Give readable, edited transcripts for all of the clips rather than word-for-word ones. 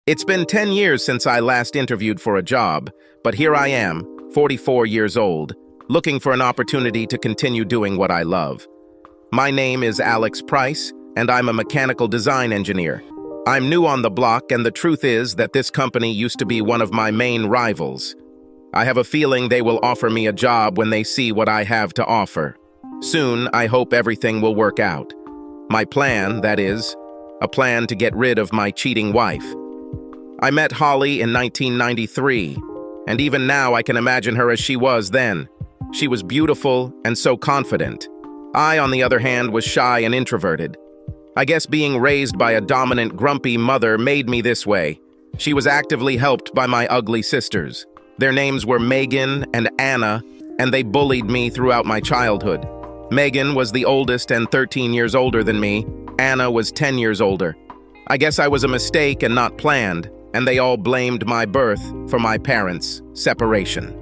It's been 10 years since I last interviewed for a job, but here I am, 44 years old, looking for an opportunity to continue doing what I love. My name is Alex Price, and I'm a mechanical design engineer. I'm new on the block, and the truth is that this company used to be one of my main rivals. I have a feeling they will offer me a job when they see what I have to offer. Soon, I hope everything will work out. My plan, that is, a plan to get rid of my cheating wife. I met Holly in 1993, and even now I can imagine her as she was then. She was beautiful and so confident. I, on the other hand, was shy and introverted. I guess being raised by a dominant, grumpy mother made me this way. She was actively helped by my ugly sisters. Their names were Megan and Anna, and they bullied me throughout my childhood. Megan was the oldest and 13 years older than me. Anna was 10 years older. I guess I was a mistake and not planned, and they all blamed my birth for my parents' separation.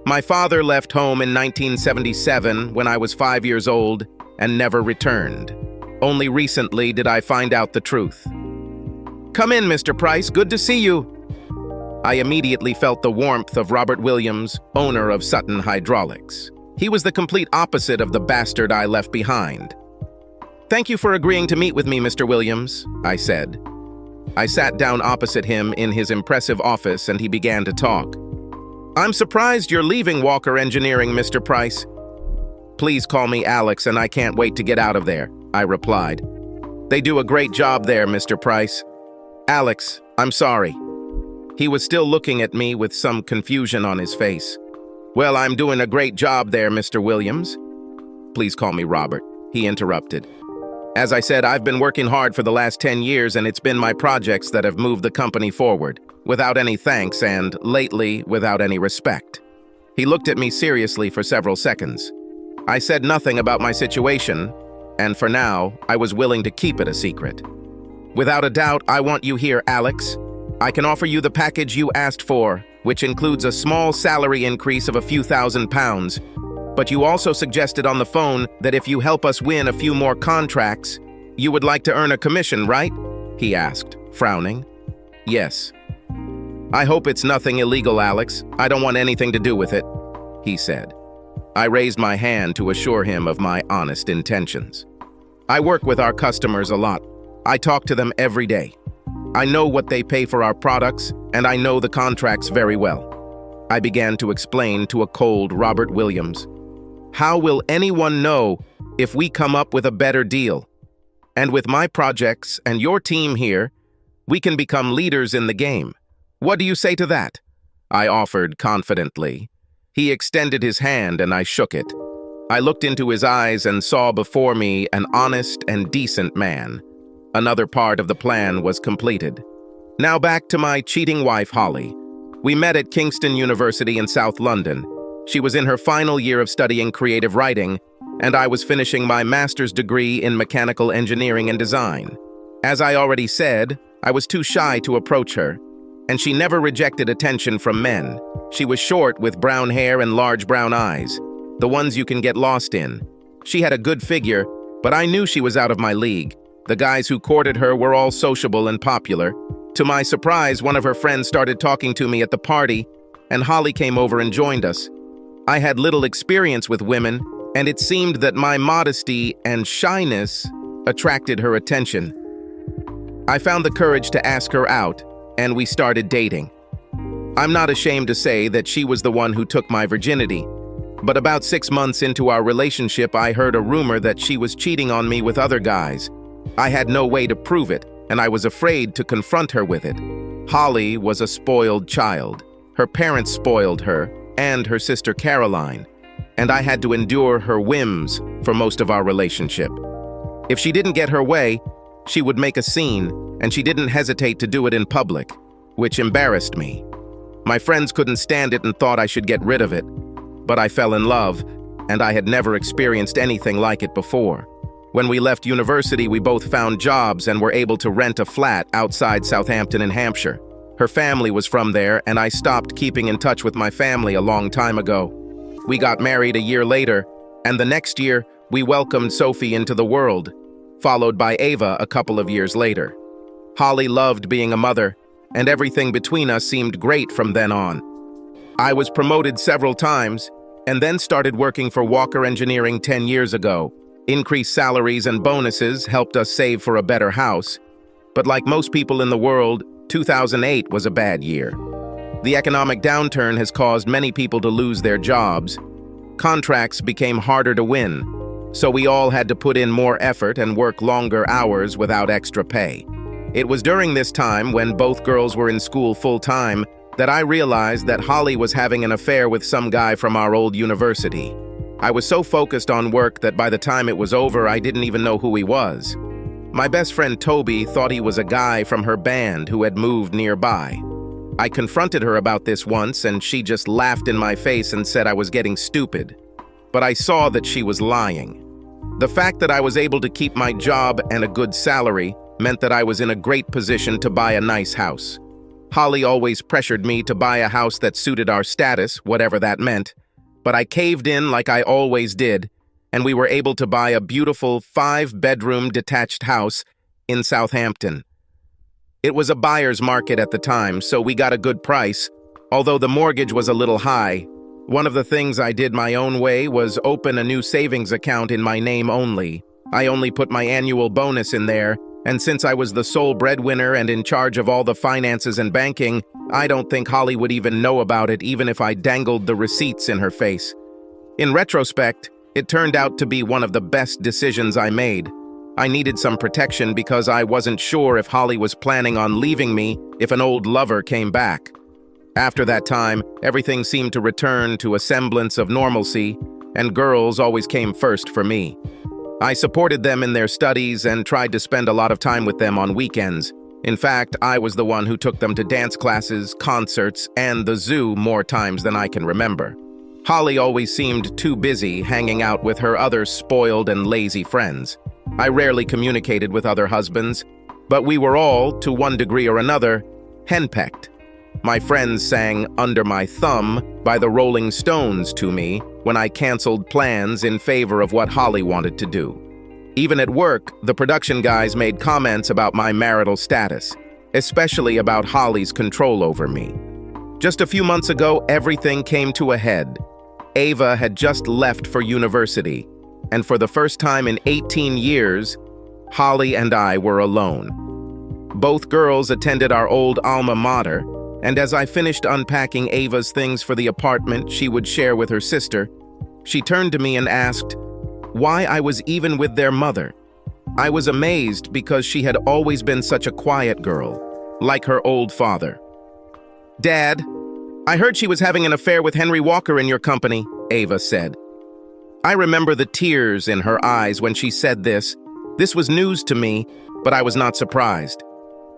My father left home in 1977 when I was 5 years old and never returned. Only recently did I find out the truth. "Come in, Mr. Price. Good to see you." I immediately felt the warmth of Robert Williams, owner of Sutton Hydraulics. He was the complete opposite of the bastard I left behind. "Thank you for agreeing to meet with me, Mr. Williams," I said. I sat down opposite him in his impressive office and he began to talk. "I'm surprised you're leaving Walker Engineering, Mr. Price." "Please call me Alex, and I can't wait to get out of there," I replied. "They do a great job there, Mr. Price." "Alex, I'm sorry." He was still looking at me with some confusion on his face. "Well, I'm doing a great job there, Mr. Williams." "Please call me Robert," he interrupted. "As I said, I've been working hard for the last 10 years, and it's been my projects that have moved the company forward, without any thanks and, lately, without any respect." He looked at me seriously for several seconds. I said nothing about my situation, and for now, I was willing to keep it a secret. "Without a doubt, I want you here, Alex. I can offer you the package you asked for, which includes a small salary increase of a few £1,000s. But you also suggested on the phone that if you help us win a few more contracts, you would like to earn a commission, right?" he asked, frowning. "Yes." "I hope it's nothing illegal, Alex. I don't want anything to do with it," he said. I raised my hand to assure him of my honest intentions. "I work with our customers a lot. I talk to them every day. I know what they pay for our products, and I know the contracts very well," I began to explain to a cold Robert Williams. "How will anyone know if we come up with a better deal? And with my projects and your team here, we can become leaders in the game. What do you say to that?" I offered confidently. He extended his hand and I shook it. I looked into his eyes and saw before me an honest and decent man. Another part of the plan was completed. Now back to my cheating wife, Holly. We met at Kingston University in South London. She was in her final year of studying creative writing, and I was finishing my master's degree in mechanical engineering and design. As I already said, I was too shy to approach her, and she never rejected attention from men. She was short with brown hair and large brown eyes, the ones you can get lost in. She had a good figure, but I knew she was out of my league. The guys who courted her were all sociable and popular. To my surprise, one of her friends started talking to me at the party, and Holly came over and joined us. I had little experience with women, and it seemed that my modesty and shyness attracted her attention. I found the courage to ask her out, and we started dating. I'm not ashamed to say that she was the one who took my virginity, but about 6 months into our relationship, I heard a rumor that she was cheating on me with other guys. I had no way to prove it, and I was afraid to confront her with it. Holly was a spoiled child. Her parents spoiled her, and her sister Caroline, and I had to endure her whims for most of our relationship. If she didn't get her way, she would make a scene, and she didn't hesitate to do it in public, which embarrassed me. My friends couldn't stand it and thought I should get rid of it, but I fell in love, and I had never experienced anything like it before. When we left university, we both found jobs and were able to rent a flat outside Southampton in Hampshire. Her family was from there, and I stopped keeping in touch with my family a long time ago. We got married a year later, and the next year, we welcomed Sophie into the world, followed by Ava a couple of years later. Holly loved being a mother, and everything between us seemed great from then on. I was promoted several times, and then started working for Walker Engineering 10 years ago. Increased salaries and bonuses helped us save for a better house. But like most people in the world, 2008 was a bad year. The economic downturn has caused many people to lose their jobs. Contracts became harder to win, so we all had to put in more effort and work longer hours without extra pay. It was during this time, when both girls were in school full-time, that I realized that Holly was having an affair with some guy from our old university. I was so focused on work that by the time it was over, I didn't even know who he was. My best friend Toby thought he was a guy from her band who had moved nearby. I confronted her about this once, and she just laughed in my face and said I was getting stupid. But I saw that she was lying. The fact that I was able to keep my job and a good salary meant that I was in a great position to buy a nice house. Holly always pressured me to buy a house that suited our status, whatever that meant, but I caved in like I always did, and we were able to buy a beautiful 5-bedroom detached house in Southampton. It was a buyer's market at the time, so we got a good price, although the mortgage was a little high. One of the things I did my own way was open a new savings account in my name only. I only put my annual bonus in there, and since I was the sole breadwinner and in charge of all the finances and banking, I don't think Holly would even know about it, even if I dangled the receipts in her face. In retrospect, it turned out to be one of the best decisions I made. I needed some protection because I wasn't sure if Holly was planning on leaving me if an old lover came back. After that time, everything seemed to return to a semblance of normalcy, and girls always came first for me. I supported them in their studies and tried to spend a lot of time with them on weekends. In fact, I was the one who took them to dance classes, concerts, and the zoo more times than I can remember. Holly always seemed too busy hanging out with her other spoiled and lazy friends. I rarely communicated with other husbands, but we were all, to one degree or another, henpecked. My friends sang "Under My Thumb" by the Rolling Stones to me when I canceled plans in favor of what Holly wanted to do. Even at work, the production guys made comments about my marital status, especially about Holly's control over me. Just a few months ago, everything came to a head. Ava had just left for university, and for the first time in 18 years, Holly and I were alone. Both girls attended our old alma mater, and as I finished unpacking Ava's things for the apartment she would share with her sister, she turned to me and asked why I was even with their mother. I was amazed because she had always been such a quiet girl, like her old father. "Dad, I heard she was having an affair with Henry Walker in your company," Ava said. I remember the tears in her eyes when she said this. This was news to me, but I was not surprised.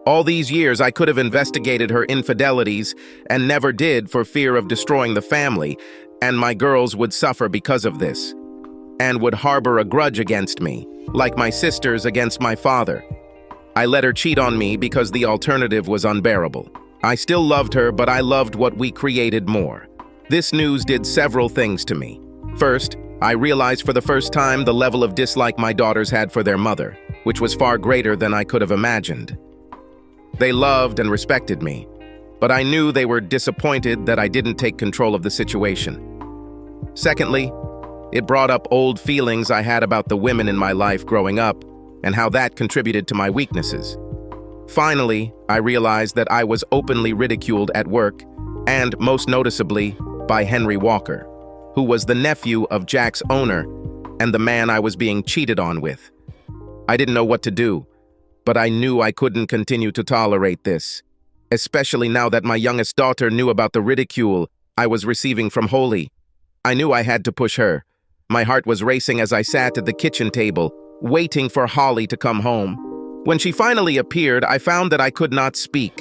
All these years, I could have investigated her infidelities and never did for fear of destroying the family, and my girls would suffer because of this, and would harbor a grudge against me, like my sisters against my father. I let her cheat on me because the alternative was unbearable. I still loved her, but I loved what we created more. This news did several things to me. First, I realized for the first time the level of dislike my daughters had for their mother, which was far greater than I could have imagined. They loved and respected me, but I knew they were disappointed that I didn't take control of the situation. Secondly, it brought up old feelings I had about the women in my life growing up and how that contributed to my weaknesses. Finally, I realized that I was openly ridiculed at work, and most noticeably by Henry Walker, who was the nephew of Jack's owner and the man I was being cheated on with. I didn't know what to do, but I knew I couldn't continue to tolerate this, especially now that my youngest daughter knew about the ridicule I was receiving from Holly. I knew I had to push her. My heart was racing as I sat at the kitchen table, waiting for Holly to come home. When she finally appeared, I found that I could not speak.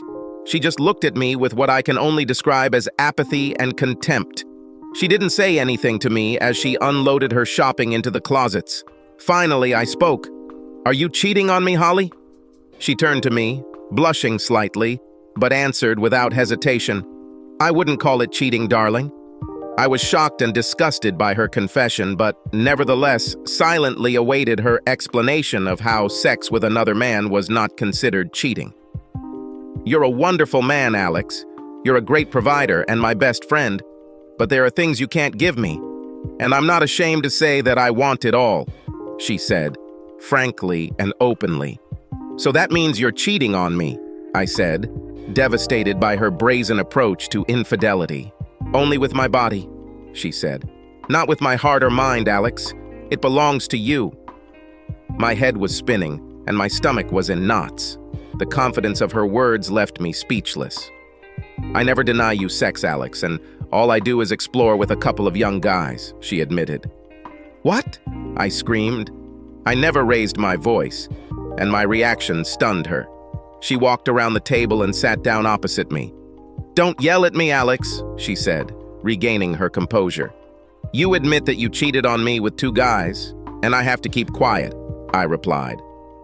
She just looked at me with what I can only describe as apathy and contempt. She didn't say anything to me as she unloaded her shopping into the closets. Finally, I spoke. "Are you cheating on me, Holly?" She turned to me, blushing slightly, but answered without hesitation, "I wouldn't call it cheating, darling." I was shocked and disgusted by her confession, but nevertheless silently awaited her explanation of how sex with another man was not considered cheating. You're a wonderful man, Alex. You're a great provider and my best friend, but there are things you can't give me. And I'm not ashamed to say that I want it all," she said, frankly and openly. "So that means you're cheating on me," I said, devastated by her brazen approach to infidelity. "Only with my body," she said. "Not with my heart or mind, Alex. It belongs to you." My head was spinning, and my stomach was in knots. The confidence of her words left me speechless. "I never deny you sex, Alex, and all I do is explore with a couple of young guys," she admitted. "What?" I screamed. I never raised my voice, and my reaction stunned her. She walked around the table and sat down opposite me. "Don't yell at me, Alex," she said, regaining her composure. "You admit that you cheated on me with 2 guys, and I have to keep quiet," I replied.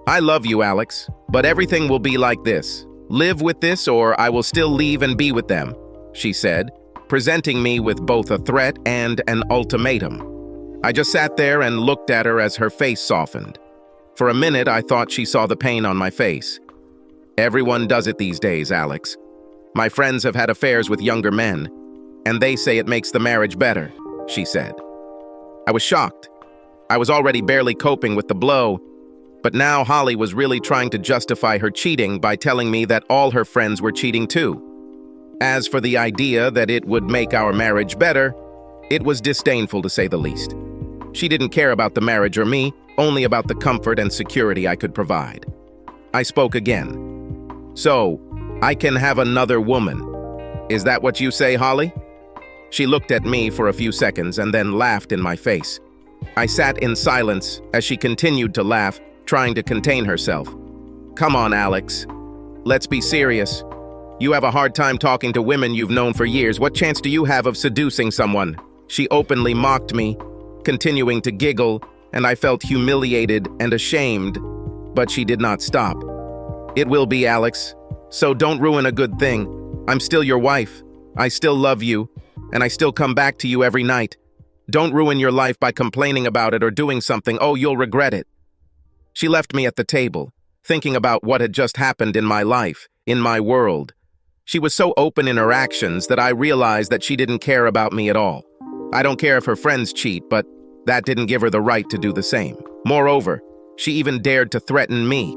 "I love you, Alex, but everything will be like this. Live with this or I will still leave and be with them," she said, presenting me with both a threat and an ultimatum. I just sat there and looked at her as her face softened. For a minute, I thought she saw the pain on my face. "Everyone does it these days, Alex. My friends have had affairs with younger men, and they say it makes the marriage better," she said. I was shocked. I was already barely coping with the blow, but now Holly was really trying to justify her cheating by telling me that all her friends were cheating too. As for the idea that it would make our marriage better, it was disdainful to say the least. She didn't care about the marriage or me, only about the comfort and security I could provide. I spoke again. "So, I can have another woman. Is that what you say, Holly?" She looked at me for a few seconds and then laughed in my face. I sat in silence as she continued to laugh, trying to contain herself. "Come on, Alex. Let's be serious. You have a hard time talking to women you've known for years. What chance do you have of seducing someone?" She openly mocked me, continuing to giggle, and I felt humiliated and ashamed, but she did not stop. "It will be, Alex. So don't ruin a good thing. I'm still your wife. I still love you, and I still come back to you every night. Don't ruin your life by complaining about it or doing something. Oh, you'll regret it." She left me at the table, thinking about what had just happened in my life, in my world. She was so open in her actions that I realized that she didn't care about me at all. I don't care if her friends cheat, but that didn't give her the right to do the same. Moreover, she even dared to threaten me.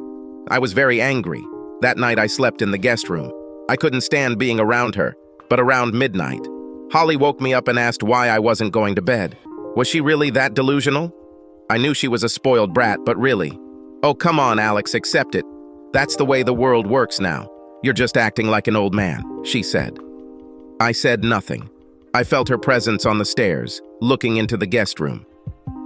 I was very angry. That night I slept in the guest room. I couldn't stand being around her, but around midnight, Holly woke me up and asked why I wasn't going to bed. Was she really that delusional? I knew she was a spoiled brat, but really? "Oh, come on, Alex, accept it. That's the way the world works now. You're just acting like an old man," she said. I said nothing. I felt her presence on the stairs, looking into the guest room.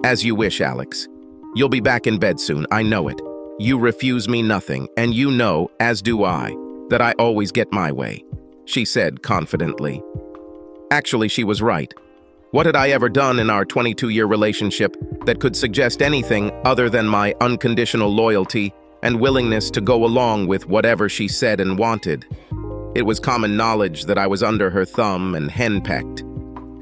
"As you wish, Alex. You'll be back in bed soon, I know it. You refuse me nothing, and you know, as do I, that I always get my way," she said confidently. Actually, she was right. What had I ever done in our 22-year relationship that could suggest anything other than my unconditional loyalty and willingness to go along with whatever she said and wanted? It was common knowledge that I was under her thumb and henpecked,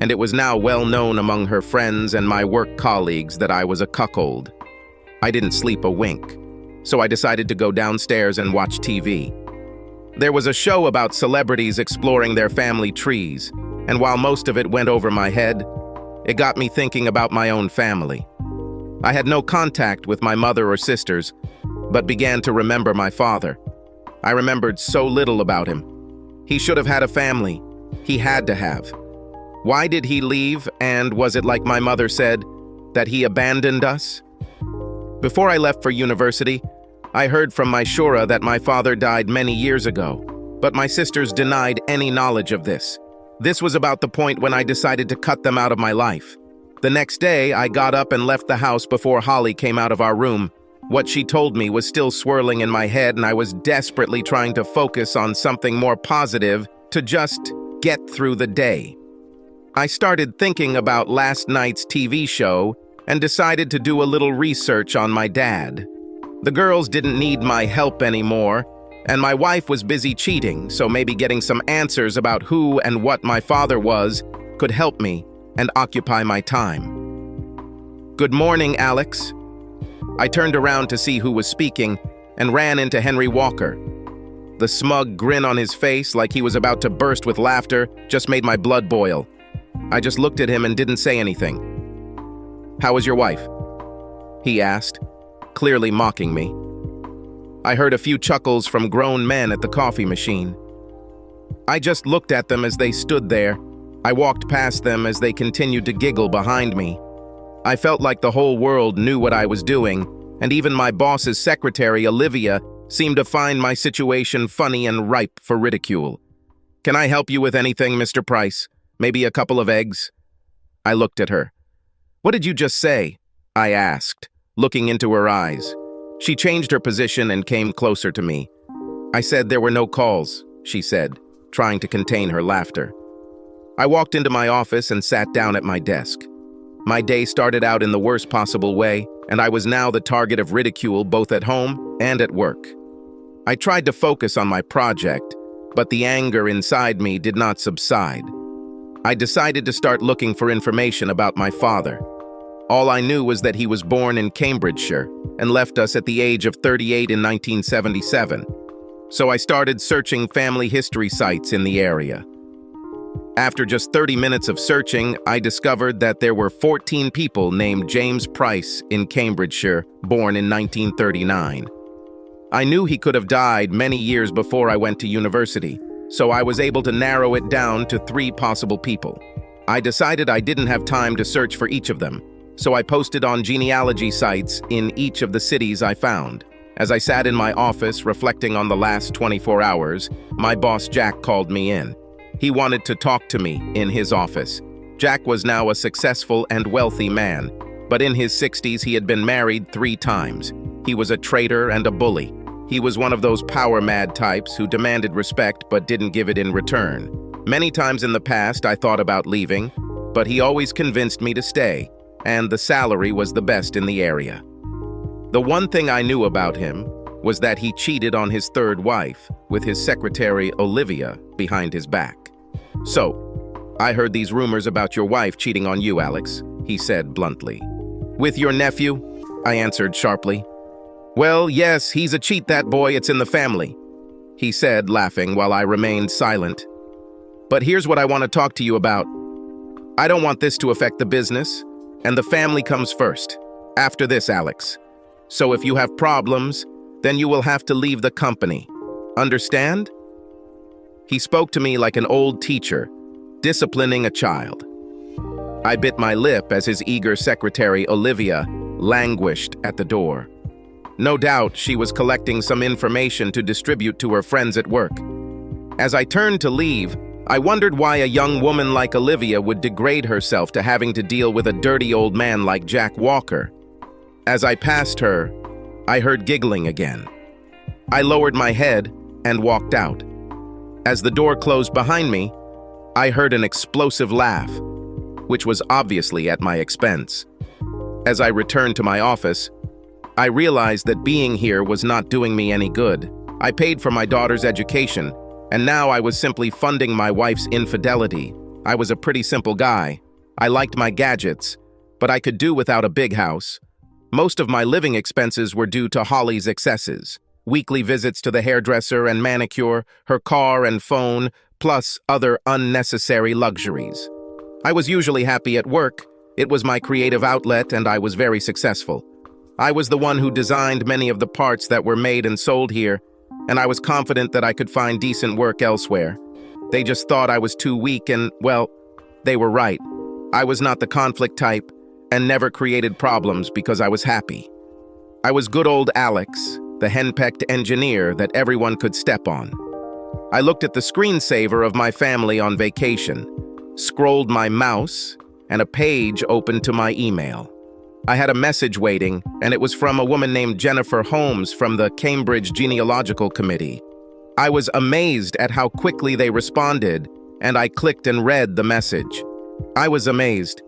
and it was now well known among her friends and my work colleagues that I was a cuckold. I didn't sleep a wink, so I decided to go downstairs and watch TV. There was a show about celebrities exploring their family trees, and while most of it went over my head, it got me thinking about my own family. I had no contact with my mother or sisters, but began to remember my father. I remembered so little about him. He should have had a family. He had to have. Why did he leave, and was it like my mother said, that he abandoned us? Before I left for university, I heard from my shura that my father died many years ago, but my sisters denied any knowledge of this. This was about the point when I decided to cut them out of my life. The next day, I got up and left the house before Holly came out of our room. What she told me was still swirling in my head, and I was desperately trying to focus on something more positive to just get through the day. I started thinking about last night's TV show and decided to do a little research on my dad. The girls didn't need my help anymore, and my wife was busy cheating, so maybe getting some answers about who and what my father was could help me and occupy my time. "Good morning, Alex." I turned around to see who was speaking and ran into Henry Walker. The smug grin on his face, like he was about to burst with laughter, just made my blood boil. I just looked at him and didn't say anything. "How was your wife?" he asked, clearly mocking me. I heard a few chuckles from grown men at the coffee machine. I just looked at them as they stood there. I walked past them as they continued to giggle behind me. I felt like the whole world knew what I was doing, and even my boss's secretary, Olivia, seemed to find my situation funny and ripe for ridicule. "Can I help you with anything, Mr. Price? Maybe a couple of eggs?" I looked at her. "What did you just say?" I asked, looking into her eyes. She changed her position and came closer to me. "I said there were no calls," she said, trying to contain her laughter. I walked into my office and sat down at my desk. My day started out in the worst possible way, and I was now the target of ridicule both at home and at work. I tried to focus on my project, but the anger inside me did not subside. I decided to start looking for information about my father. All I knew was that he was born in Cambridgeshire and left us at the age of 38 in 1977. So I started searching family history sites in the area. After just 30 minutes of searching, I discovered that there were 14 people named James Price in Cambridgeshire, born in 1939. I knew he could have died many years before I went to university, so I was able to narrow it down to 3 possible people. I decided I didn't have time to search for each of them, so I posted on genealogy sites in each of the cities I found. As I sat in my office reflecting on the last 24 hours, my boss Jack called me in. He wanted to talk to me in his office. Jack was now a successful and wealthy man, but in his 60s he had been married 3 times. He was a traitor and a bully. He was one of those power-mad types who demanded respect but didn't give it in return. Many times in the past I thought about leaving, but he always convinced me to stay, and the salary was the best in the area. The one thing I knew about him was that he cheated on his 3rd wife with his secretary Olivia behind his back. "So, I heard these rumors about your wife cheating on you, Alex," he said bluntly. "With your nephew?" I answered sharply. "Well, yes, he's a cheat, that boy, it's in the family," he said, laughing while I remained silent. "But here's what I want to talk to you about. I don't want this to affect the business, and the family comes first. After this, Alex. So if you have problems, then you will have to leave the company. Understand?" He spoke to me like an old teacher, disciplining a child. I bit my lip as his eager secretary, Olivia, languished at the door. No doubt she was collecting some information to distribute to her friends at work. As I turned to leave, I wondered why a young woman like Olivia would degrade herself to having to deal with a dirty old man like Jack Walker. As I passed her, I heard giggling again. I lowered my head and walked out. As the door closed behind me, I heard an explosive laugh, which was obviously at my expense. As I returned to my office, I realized that being here was not doing me any good. I paid for my daughter's education, and now I was simply funding my wife's infidelity. I was a pretty simple guy. I liked my gadgets, but I could do without a big house. Most of my living expenses were due to Holly's excesses. Weekly visits to the hairdresser and manicure, her car and phone, plus other unnecessary luxuries. I was usually happy at work. It was my creative outlet, and I was very successful. I was the one who designed many of the parts that were made and sold here, and I was confident that I could find decent work elsewhere. They just thought I was too weak and, well, they were right. I was not the conflict type and never created problems because I was happy. I was good old Alex, the henpecked engineer that everyone could step on. I looked at the screensaver of my family on vacation, scrolled my mouse, and a page opened to my email. I had a message waiting, and it was from a woman named Jennifer Holmes from the Cambridge Genealogical Committee. I was amazed at how quickly they responded, and I clicked and read the message. I was amazed.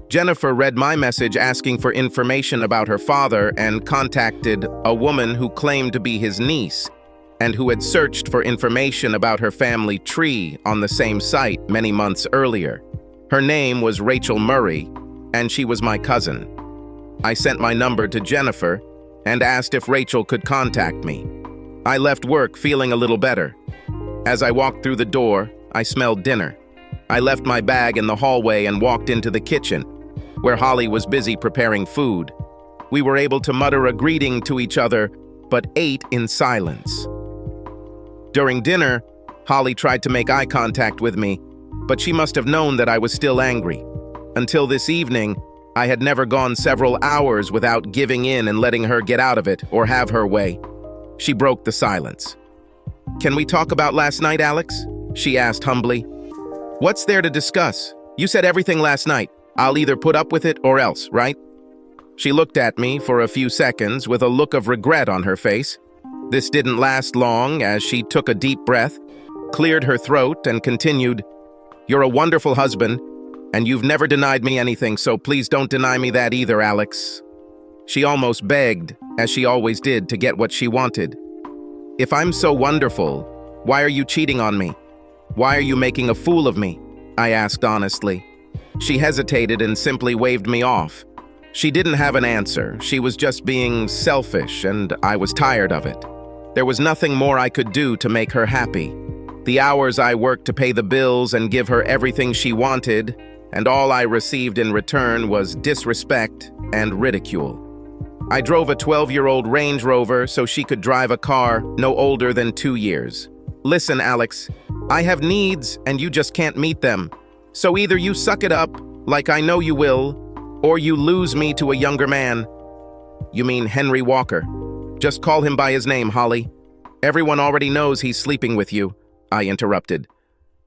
Jennifer read my message asking for information about her father and contacted a woman who claimed to be his niece and who had searched for information about her family tree on the same site many months earlier. Her name was Rachel Murray, and she was my cousin. I sent my number to Jennifer and asked if Rachel could contact me. I left work feeling a little better. As I walked through the door, I smelled dinner. I left my bag in the hallway and walked into the kitchen, where Holly was busy preparing food. We were able to mutter a greeting to each other, but ate in silence. During dinner, Holly tried to make eye contact with me, but she must have known that I was still angry. Until this evening, I had never gone several hours without giving in and letting her get out of it or have her way. She broke the silence. "Can we talk about last night, Alex?" she asked humbly. "What's there to discuss? You said everything last night. I'll either put up with it or else, right?" She looked at me for a few seconds with a look of regret on her face. This didn't last long as she took a deep breath, cleared her throat, and continued, "You're a wonderful husband, and you've never denied me anything, so please don't deny me that either, Alex." She almost begged, as she always did, to get what she wanted. "If I'm so wonderful, why are you cheating on me? Why are you making a fool of me?" I asked honestly. She hesitated and simply waved me off. She didn't have an answer. She was just being selfish, and I was tired of it. There was nothing more I could do to make her happy. The hours I worked to pay the bills and give her everything she wanted, and all I received in return was disrespect and ridicule. I drove a 12-year-old Range Rover so she could drive a car no older than 2 years. "Listen, Alex, I have needs and you just can't meet them. So either you suck it up, like I know you will, or you lose me to a younger man." "You mean Henry Walker? Just call him by his name, Holly. Everyone already knows he's sleeping with you," I interrupted.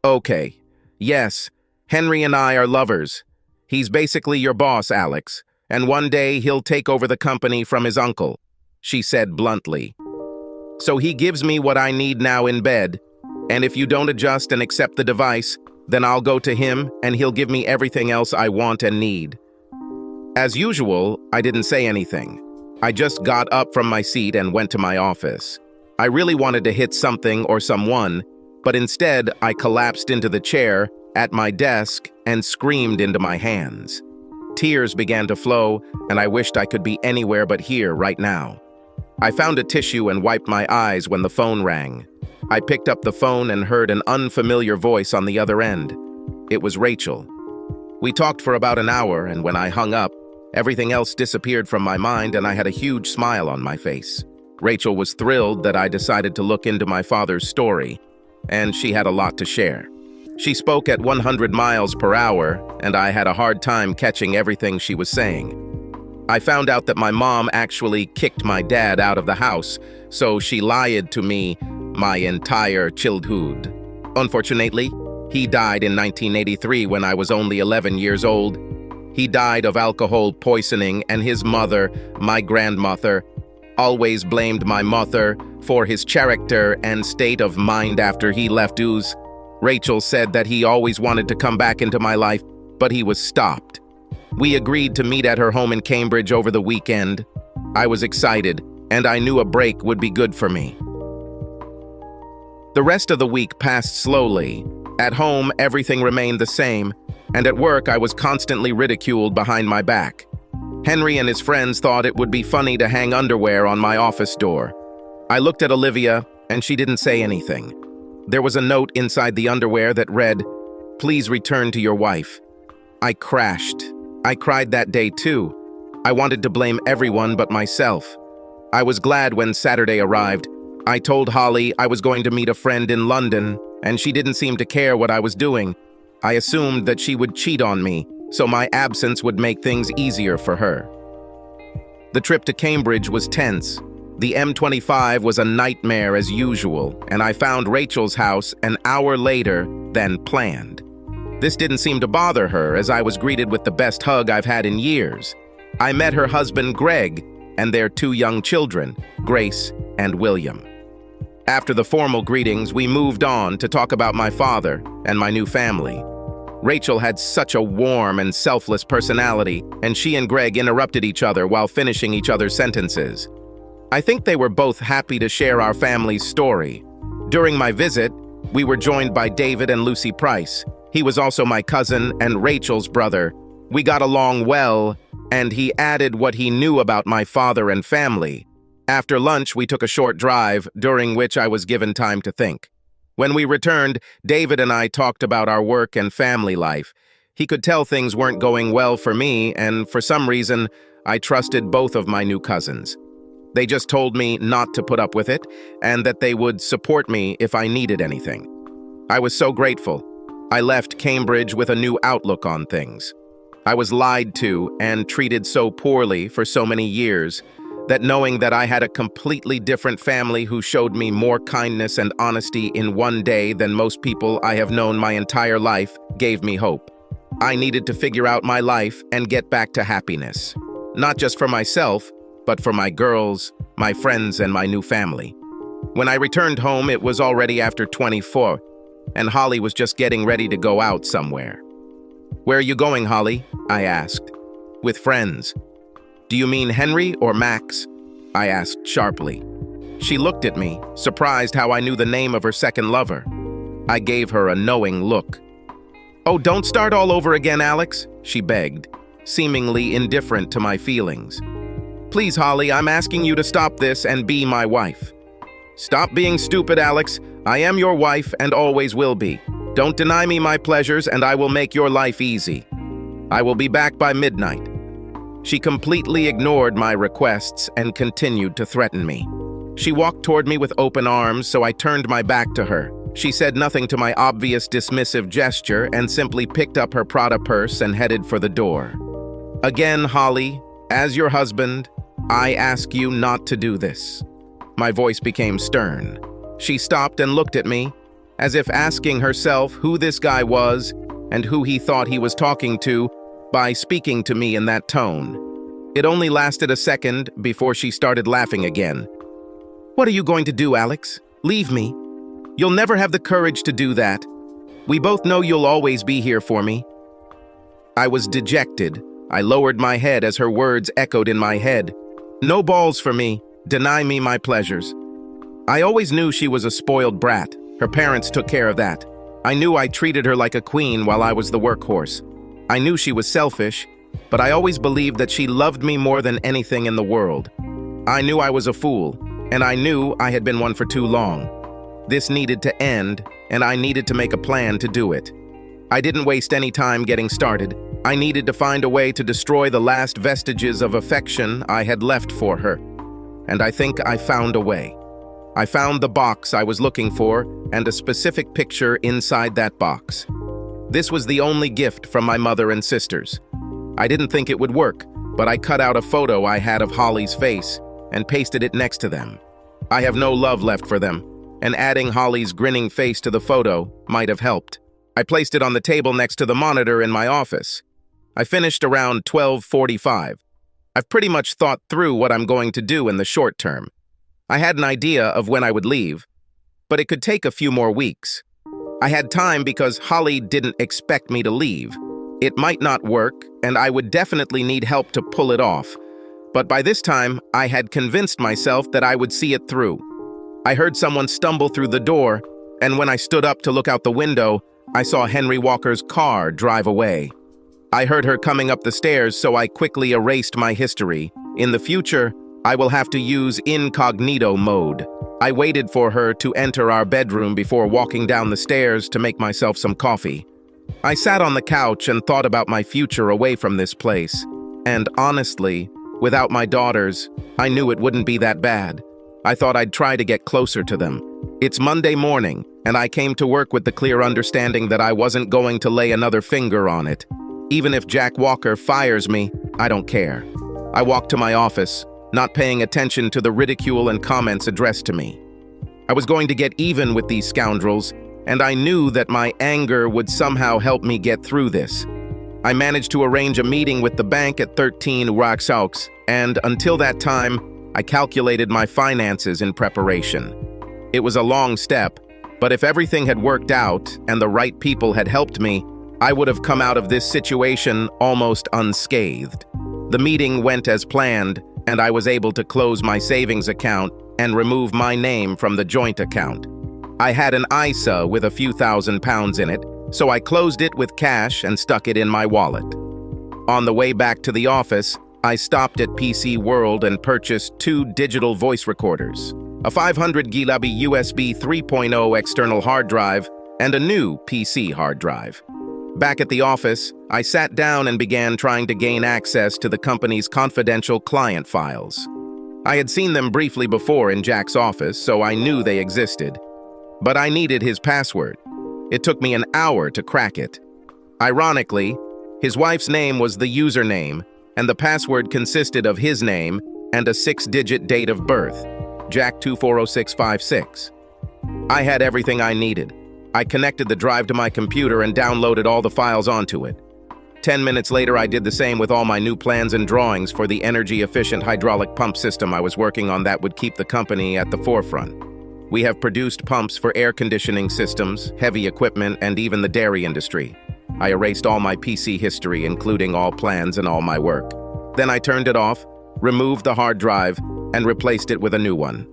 "Okay. Yes, Henry and I are lovers. He's basically your boss, Alex, and one day he'll take over the company from his uncle," she said bluntly. "So he gives me what I need now in bed, and if you don't adjust and accept the device, then I'll go to him and he'll give me everything else I want and need." As usual, I didn't say anything. I just got up from my seat and went to my office. I really wanted to hit something or someone, but instead I collapsed into the chair at my desk and screamed into my hands. Tears began to flow, and I wished I could be anywhere but here right now. I found a tissue and wiped my eyes when the phone rang. I picked up the phone and heard an unfamiliar voice on the other end. It was Rachel. We talked for about an hour, and when I hung up, everything else disappeared from my mind and I had a huge smile on my face. Rachel was thrilled that I decided to look into my father's story, and she had a lot to share. She spoke at 100 miles per hour, and I had a hard time catching everything she was saying. I found out that my mom actually kicked my dad out of the house, so she lied to me my entire childhood. Unfortunately, he died in 1983 when I was only 11 years old. He died of alcohol poisoning, and his mother, my grandmother, always blamed my mother for his character and state of mind after he left us. Rachel said that he always wanted to come back into my life, but he was stopped. We agreed to meet at her home in Cambridge over the weekend. I was excited, and I knew a break would be good for me. The rest of the week passed slowly. At home, everything remained the same, and at work, I was constantly ridiculed behind my back. Henry and his friends thought it would be funny to hang underwear on my office door. I looked at Olivia, and she didn't say anything. There was a note inside the underwear that read, "Please return to your wife." I crashed. I cried that day too. I wanted to blame everyone but myself. I was glad when Saturday arrived. I told Holly I was going to meet a friend in London, and she didn't seem to care what I was doing. I assumed that she would cheat on me, so my absence would make things easier for her. The trip to Cambridge was tense. The M25 was a nightmare as usual, and I found Rachel's house an hour later than planned. This didn't seem to bother her, as I was greeted with the best hug I've had in years. I met her husband, Greg, and their 2 young children, Grace and William. After the formal greetings, we moved on to talk about my father and my new family. Rachel had such a warm and selfless personality, and she and Greg interrupted each other while finishing each other's sentences. I think they were both happy to share our family's story. During my visit, we were joined by David and Lucy Price. He was also my cousin and Rachel's brother. We got along well, and he added what he knew about my father and family. After lunch, we took a short drive, during which I was given time to think. When we returned, David and I talked about our work and family life. He could tell things weren't going well for me, and for some reason, I trusted both of my new cousins. They just told me not to put up with it, and that they would support me if I needed anything. I was so grateful. I left Cambridge with a new outlook on things. I was lied to and treated so poorly for so many years that knowing that I had a completely different family who showed me more kindness and honesty in one day than most people I have known my entire life gave me hope. I needed to figure out my life and get back to happiness. Not just for myself, but for my girls, my friends, and my new family. When I returned home, it was already after 24, and Holly was just getting ready to go out somewhere. "Where are you going, Holly?" I asked. "With friends." "Do you mean Henry or Max?" I asked sharply. She looked at me, surprised how I knew the name of her second lover. I gave her a knowing look. "Oh, don't start all over again, Alex," she begged, seemingly indifferent to my feelings. "Please, Holly, I'm asking you to stop this and be my wife." "Stop being stupid, Alex. I am your wife and always will be. Don't deny me my pleasures and I will make your life easy. I will be back by midnight." She completely ignored my requests and continued to threaten me. She walked toward me with open arms, so I turned my back to her. She said nothing to my obvious dismissive gesture and simply picked up her Prada purse and headed for the door. "Again, Holly, as your husband, I ask you not to do this." My voice became stern. She stopped and looked at me, as if asking herself who this guy was and who he thought he was talking to by speaking to me in that tone. It only lasted a second before she started laughing again. "What are you going to do, Alex? Leave me? You'll never have the courage to do that. We both know you'll always be here for me." I was dejected. I lowered my head as her words echoed in my head. "No balls for me. Deny me my pleasures." I always knew she was a spoiled brat. Her parents took care of that. I knew I treated her like a queen while I was the workhorse. I knew she was selfish, but I always believed that she loved me more than anything in the world. I knew I was a fool, and I knew I had been one for too long. This needed to end, and I needed to make a plan to do it. I didn't waste any time getting started. I needed to find a way to destroy the last vestiges of affection I had left for her. And I think I found a way. I found the box I was looking for and a specific picture inside that box. This was the only gift from my mother and sisters. I didn't think it would work, but I cut out a photo I had of Holly's face and pasted it next to them. I have no love left for them, and adding Holly's grinning face to the photo might have helped. I placed it on the table next to the monitor in my office. I finished around 12:45. I've pretty much thought through what I'm going to do in the short term. I had an idea of when I would leave, but it could take a few more weeks. I had time because Holly didn't expect me to leave. It might not work, and I would definitely need help to pull it off. But by this time, I had convinced myself that I would see it through. I heard someone stumble through the door, and when I stood up to look out the window, I saw Henry Walker's car drive away. I heard her coming up the stairs, so I quickly erased my history. In the future, I will have to use incognito mode. I waited for her to enter our bedroom before walking down the stairs to make myself some coffee. I sat on the couch and thought about my future away from this place. And honestly, without my daughters, I knew it wouldn't be that bad. I thought I'd try to get closer to them. It's Monday morning, and I came to work with the clear understanding that I wasn't going to lay another finger on it. Even if Jack Walker fires me, I don't care. I walked to my office, not paying attention to the ridicule and comments addressed to me. I was going to get even with these scoundrels, and I knew that my anger would somehow help me get through this. I managed to arrange a meeting with the bank at 13 Roxaux, and until that time, I calculated my finances in preparation. It was a long step, but if everything had worked out and the right people had helped me, I would have come out of this situation almost unscathed. The meeting went as planned, and I was able to close my savings account and remove my name from the joint account. I had an ISA with a few £1,000s in it, so I closed it with cash and stuck it in my wallet. On the way back to the office, I stopped at PC World and purchased 2 digital voice recorders, a 500 GB USB 3.0 external hard drive, and a new PC hard drive. Back at the office, I sat down and began trying to gain access to the company's confidential client files. I had seen them briefly before in Jack's office, so I knew they existed. But I needed his password. It took me an hour to crack it. Ironically, his wife's name was the username, and the password consisted of his name and a 6-digit date of birth, Jack 240656. I had everything I needed. I connected the drive to my computer and downloaded all the files onto it. 10 minutes later, I did the same with all my new plans and drawings for the energy-efficient hydraulic pump system I was working on that would keep the company at the forefront. We have produced pumps for air conditioning systems, heavy equipment, and even the dairy industry. I erased all my PC history, including all plans and all my work. Then I turned it off, removed the hard drive, and replaced it with a new one.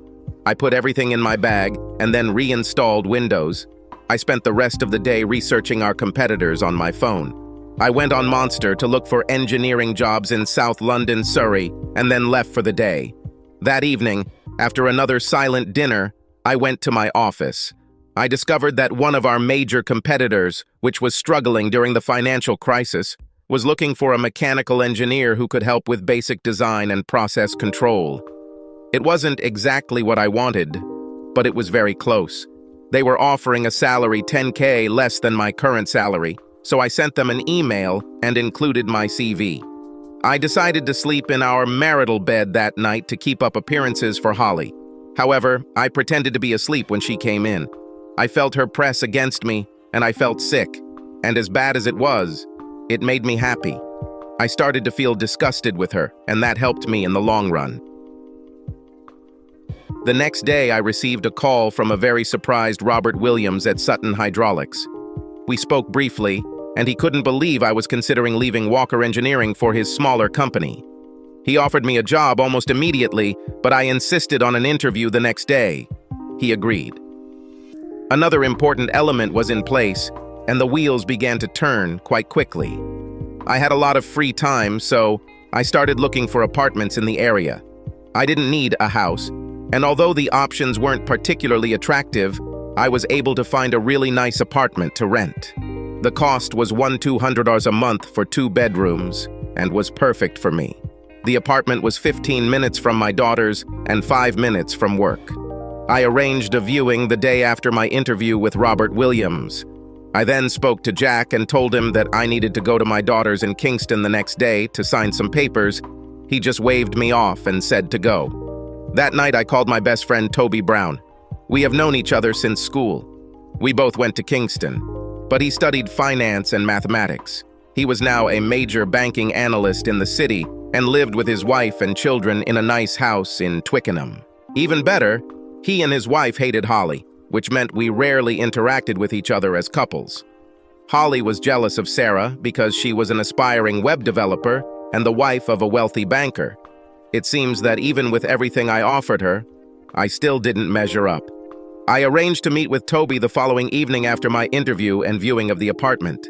I put everything in my bag and then reinstalled Windows. I spent the rest of the day researching our competitors on my phone. I went on Monster to look for engineering jobs in South London, Surrey, and then left for the day. That evening, after another silent dinner, I went to my office. I discovered that one of our major competitors, which was struggling during the financial crisis, was looking for a mechanical engineer who could help with basic design and process control. It wasn't exactly what I wanted, but it was very close. They were offering a salary 10K less than my current salary, so I sent them an email and included my CV. I decided to sleep in our marital bed that night to keep up appearances for Holly. However, I pretended to be asleep when she came in. I felt her press against me, and I felt sick. And as bad as it was, it made me happy. I started to feel disgusted with her, and that helped me in the long run. The next day, I received a call from a very surprised Robert Williams at Sutton Hydraulics. We spoke briefly, and he couldn't believe I was considering leaving Walker Engineering for his smaller company. He offered me a job almost immediately, but I insisted on an interview the next day. He agreed. Another important element was in place, and the wheels began to turn quite quickly. I had a lot of free time, so I started looking for apartments in the area. I didn't need a house, and although the options weren't particularly attractive, I was able to find a really nice apartment to rent. The cost was $1,200 a month for 2 bedrooms, and was perfect for me. The apartment was 15 minutes from my daughter's and 5 minutes from work. I arranged a viewing the day after my interview with Robert Williams. I then spoke to Jack and told him that I needed to go to my daughter's in Kingston the next day to sign some papers. He just waved me off and said to go. That night, I called my best friend Toby Brown. We have known each other since school. We both went to Kingston, but he studied finance and mathematics. He was now a major banking analyst in the city and lived with his wife and children in a nice house in Twickenham. Even better, he and his wife hated Holly, which meant we rarely interacted with each other as couples. Holly was jealous of Sarah because she was an aspiring web developer and the wife of a wealthy banker. It seems that even with everything I offered her, I still didn't measure up. I arranged to meet with Toby the following evening after my interview and viewing of the apartment.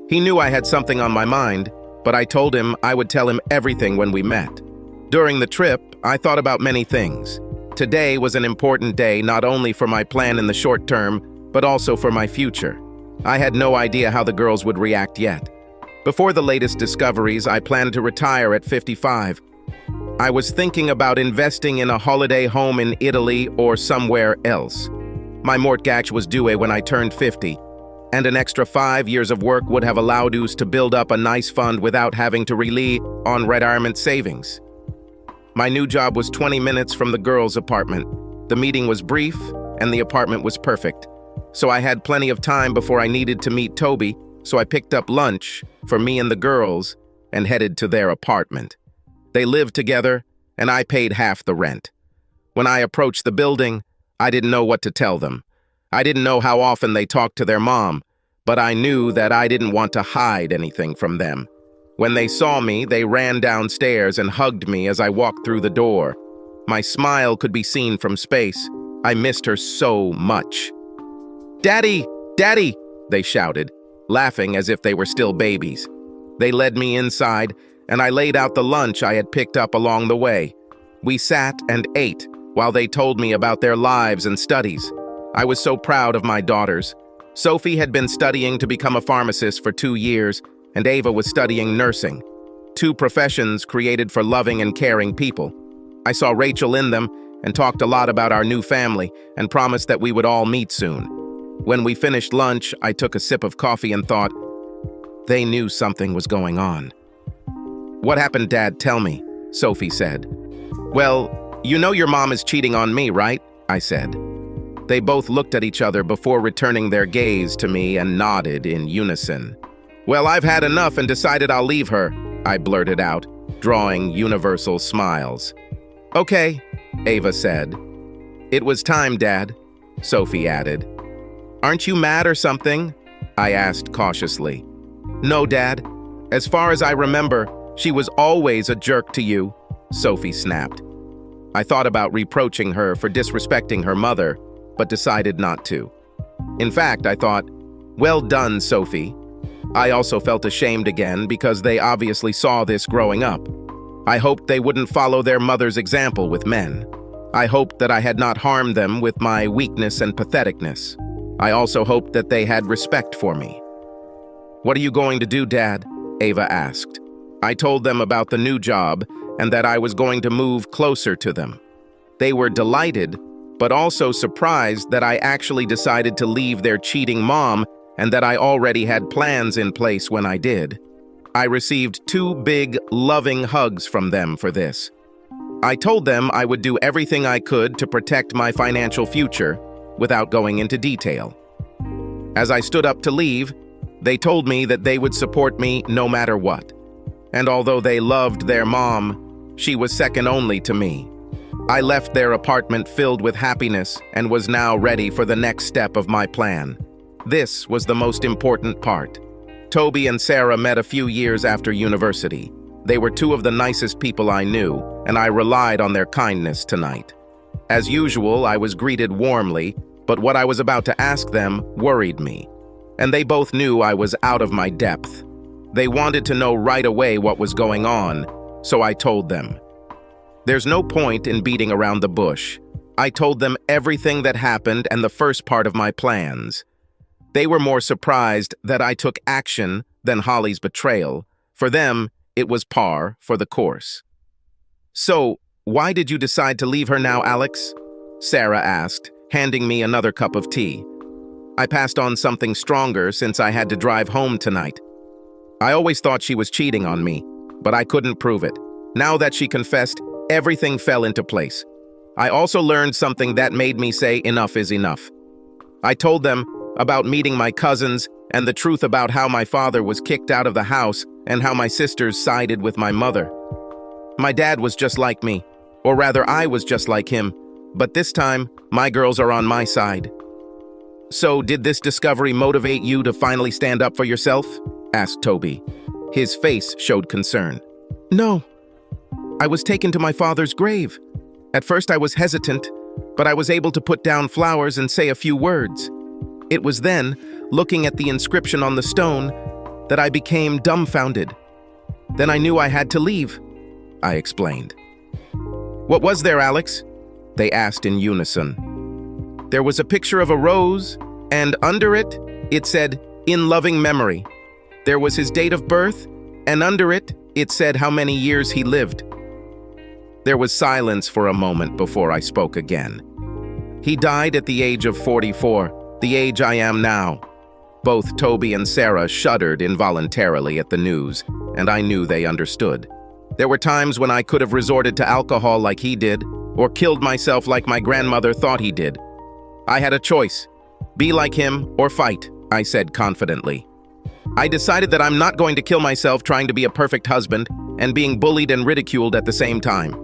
He knew I had something on my mind, but I told him I would tell him everything when we met. During the trip, I thought about many things. Today was an important day not only for my plan in the short term, but also for my future. I had no idea how the girls would react yet. Before the latest discoveries, I planned to retire at 55. I was thinking about investing in a holiday home in Italy or somewhere else. My mortgage was due when I turned 50, and an extra 5 years of work would have allowed us to build up a nice fund without having to rely on retirement savings. My new job was 20 minutes from the girls' apartment. The meeting was brief, and the apartment was perfect. So I had plenty of time before I needed to meet Toby, so I picked up lunch for me and the girls and headed to their apartment. They lived together, and I paid half the rent. When I approached the building, I didn't know what to tell them. I didn't know how often they talked to their mom, but I knew that I didn't want to hide anything from them. When they saw me, they ran downstairs and hugged me as I walked through the door. My smile could be seen from space. I missed her so much. "Daddy! Daddy!" they shouted, laughing as if they were still babies. They led me inside, and I laid out the lunch I had picked up along the way. We sat and ate while they told me about their lives and studies. I was so proud of my daughters. Sophie had been studying to become a pharmacist for 2 years, and Ava was studying nursing. 2 professions created for loving and caring people. I saw Rachel in them and talked a lot about our new family and promised that we would all meet soon. When we finished lunch, I took a sip of coffee and thought, they knew something was going on. "What happened, Dad? Tell me," Sophie said. "Well, you know your mom is cheating on me, right?" I said. They both looked at each other before returning their gaze to me and nodded in unison. "Well, I've had enough and decided I'll leave her," I blurted out, drawing universal smiles. "Okay," Ava said. "It was time, Dad," Sophie added. "Aren't you mad or something?" I asked cautiously. "No, Dad. As far as I remember, she was always a jerk to you," Sophie snapped. I thought about reproaching her for disrespecting her mother, but decided not to. In fact, I thought, well done, Sophie. I also felt ashamed again because they obviously saw this growing up. I hoped they wouldn't follow their mother's example with men. I hoped that I had not harmed them with my weakness and patheticness. I also hoped that they had respect for me. "What are you going to do, Dad?" Ava asked. I told them about the new job and that I was going to move closer to them. They were delighted, but also surprised that I actually decided to leave their cheating mom and that I already had plans in place when I did. I received 2 big, loving hugs from them for this. I told them I would do everything I could to protect my financial future without going into detail. As I stood up to leave, they told me that they would support me no matter what. And although they loved their mom, she was second only to me. I left their apartment filled with happiness and was now ready for the next step of my plan. This was the most important part. Toby and Sarah met a few years after university. They were 2 of the nicest people I knew, and I relied on their kindness tonight. As usual, I was greeted warmly, but what I was about to ask them worried me. And they both knew I was out of my depth. They wanted to know right away what was going on, so I told them. There's no point in beating around the bush. I told them everything that happened and the first part of my plans. They were more surprised that I took action than Holly's betrayal. For them, it was par for the course. "So, why did you decide to leave her now, Alex?" Sarah asked, handing me another cup of tea. I passed on something stronger since I had to drive home tonight. I always thought she was cheating on me, but I couldn't prove it. Now that she confessed, everything fell into place. I also learned something that made me say enough is enough. I told them about meeting my cousins and the truth about how my father was kicked out of the house and how my sisters sided with my mother. My dad was just like me, or rather I was just like him, but this time my girls are on my side. "So did this discovery motivate you to finally stand up for yourself?" asked Toby. His face showed concern. "No. I was taken to my father's grave. At first I was hesitant, but I was able to put down flowers and say a few words. It was then, looking at the inscription on the stone, that I became dumbfounded. Then I knew I had to leave," I explained. "What was there, Alex?" they asked in unison. "There was a picture of a rose, and under it, it said, 'In loving memory.' There was his date of birth, and under it, it said how many years he lived." There was silence for a moment before I spoke again. "He died at the age of 44, the age I am now." Both Toby and Sarah shuddered involuntarily at the news, and I knew they understood. There were times when I could have resorted to alcohol like he did, or killed myself like my grandmother thought he did. I had a choice. Be like him or fight, I said confidently. I decided that I'm not going to kill myself trying to be a perfect husband and being bullied and ridiculed at the same time.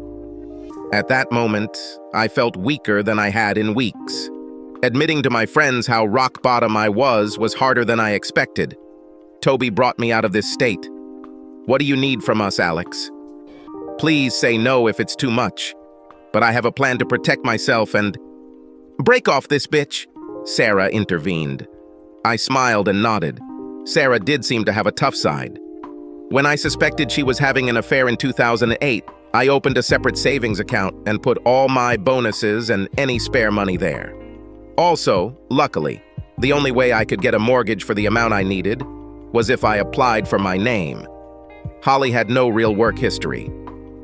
At that moment, I felt weaker than I had in weeks. Admitting to my friends how rock bottom I was harder than I expected. Toby brought me out of this state. "What do you need from us, Alex? Please say no if it's too much. But I have a plan to protect myself and—" "Break off this bitch," Sarah intervened. I smiled and nodded. Sarah did seem to have a tough side. When I suspected she was having an affair in 2008, I opened a separate savings account and put all my bonuses and any spare money there. Also, luckily, the only way I could get a mortgage for the amount I needed was if I applied for my name. Holly had no real work history,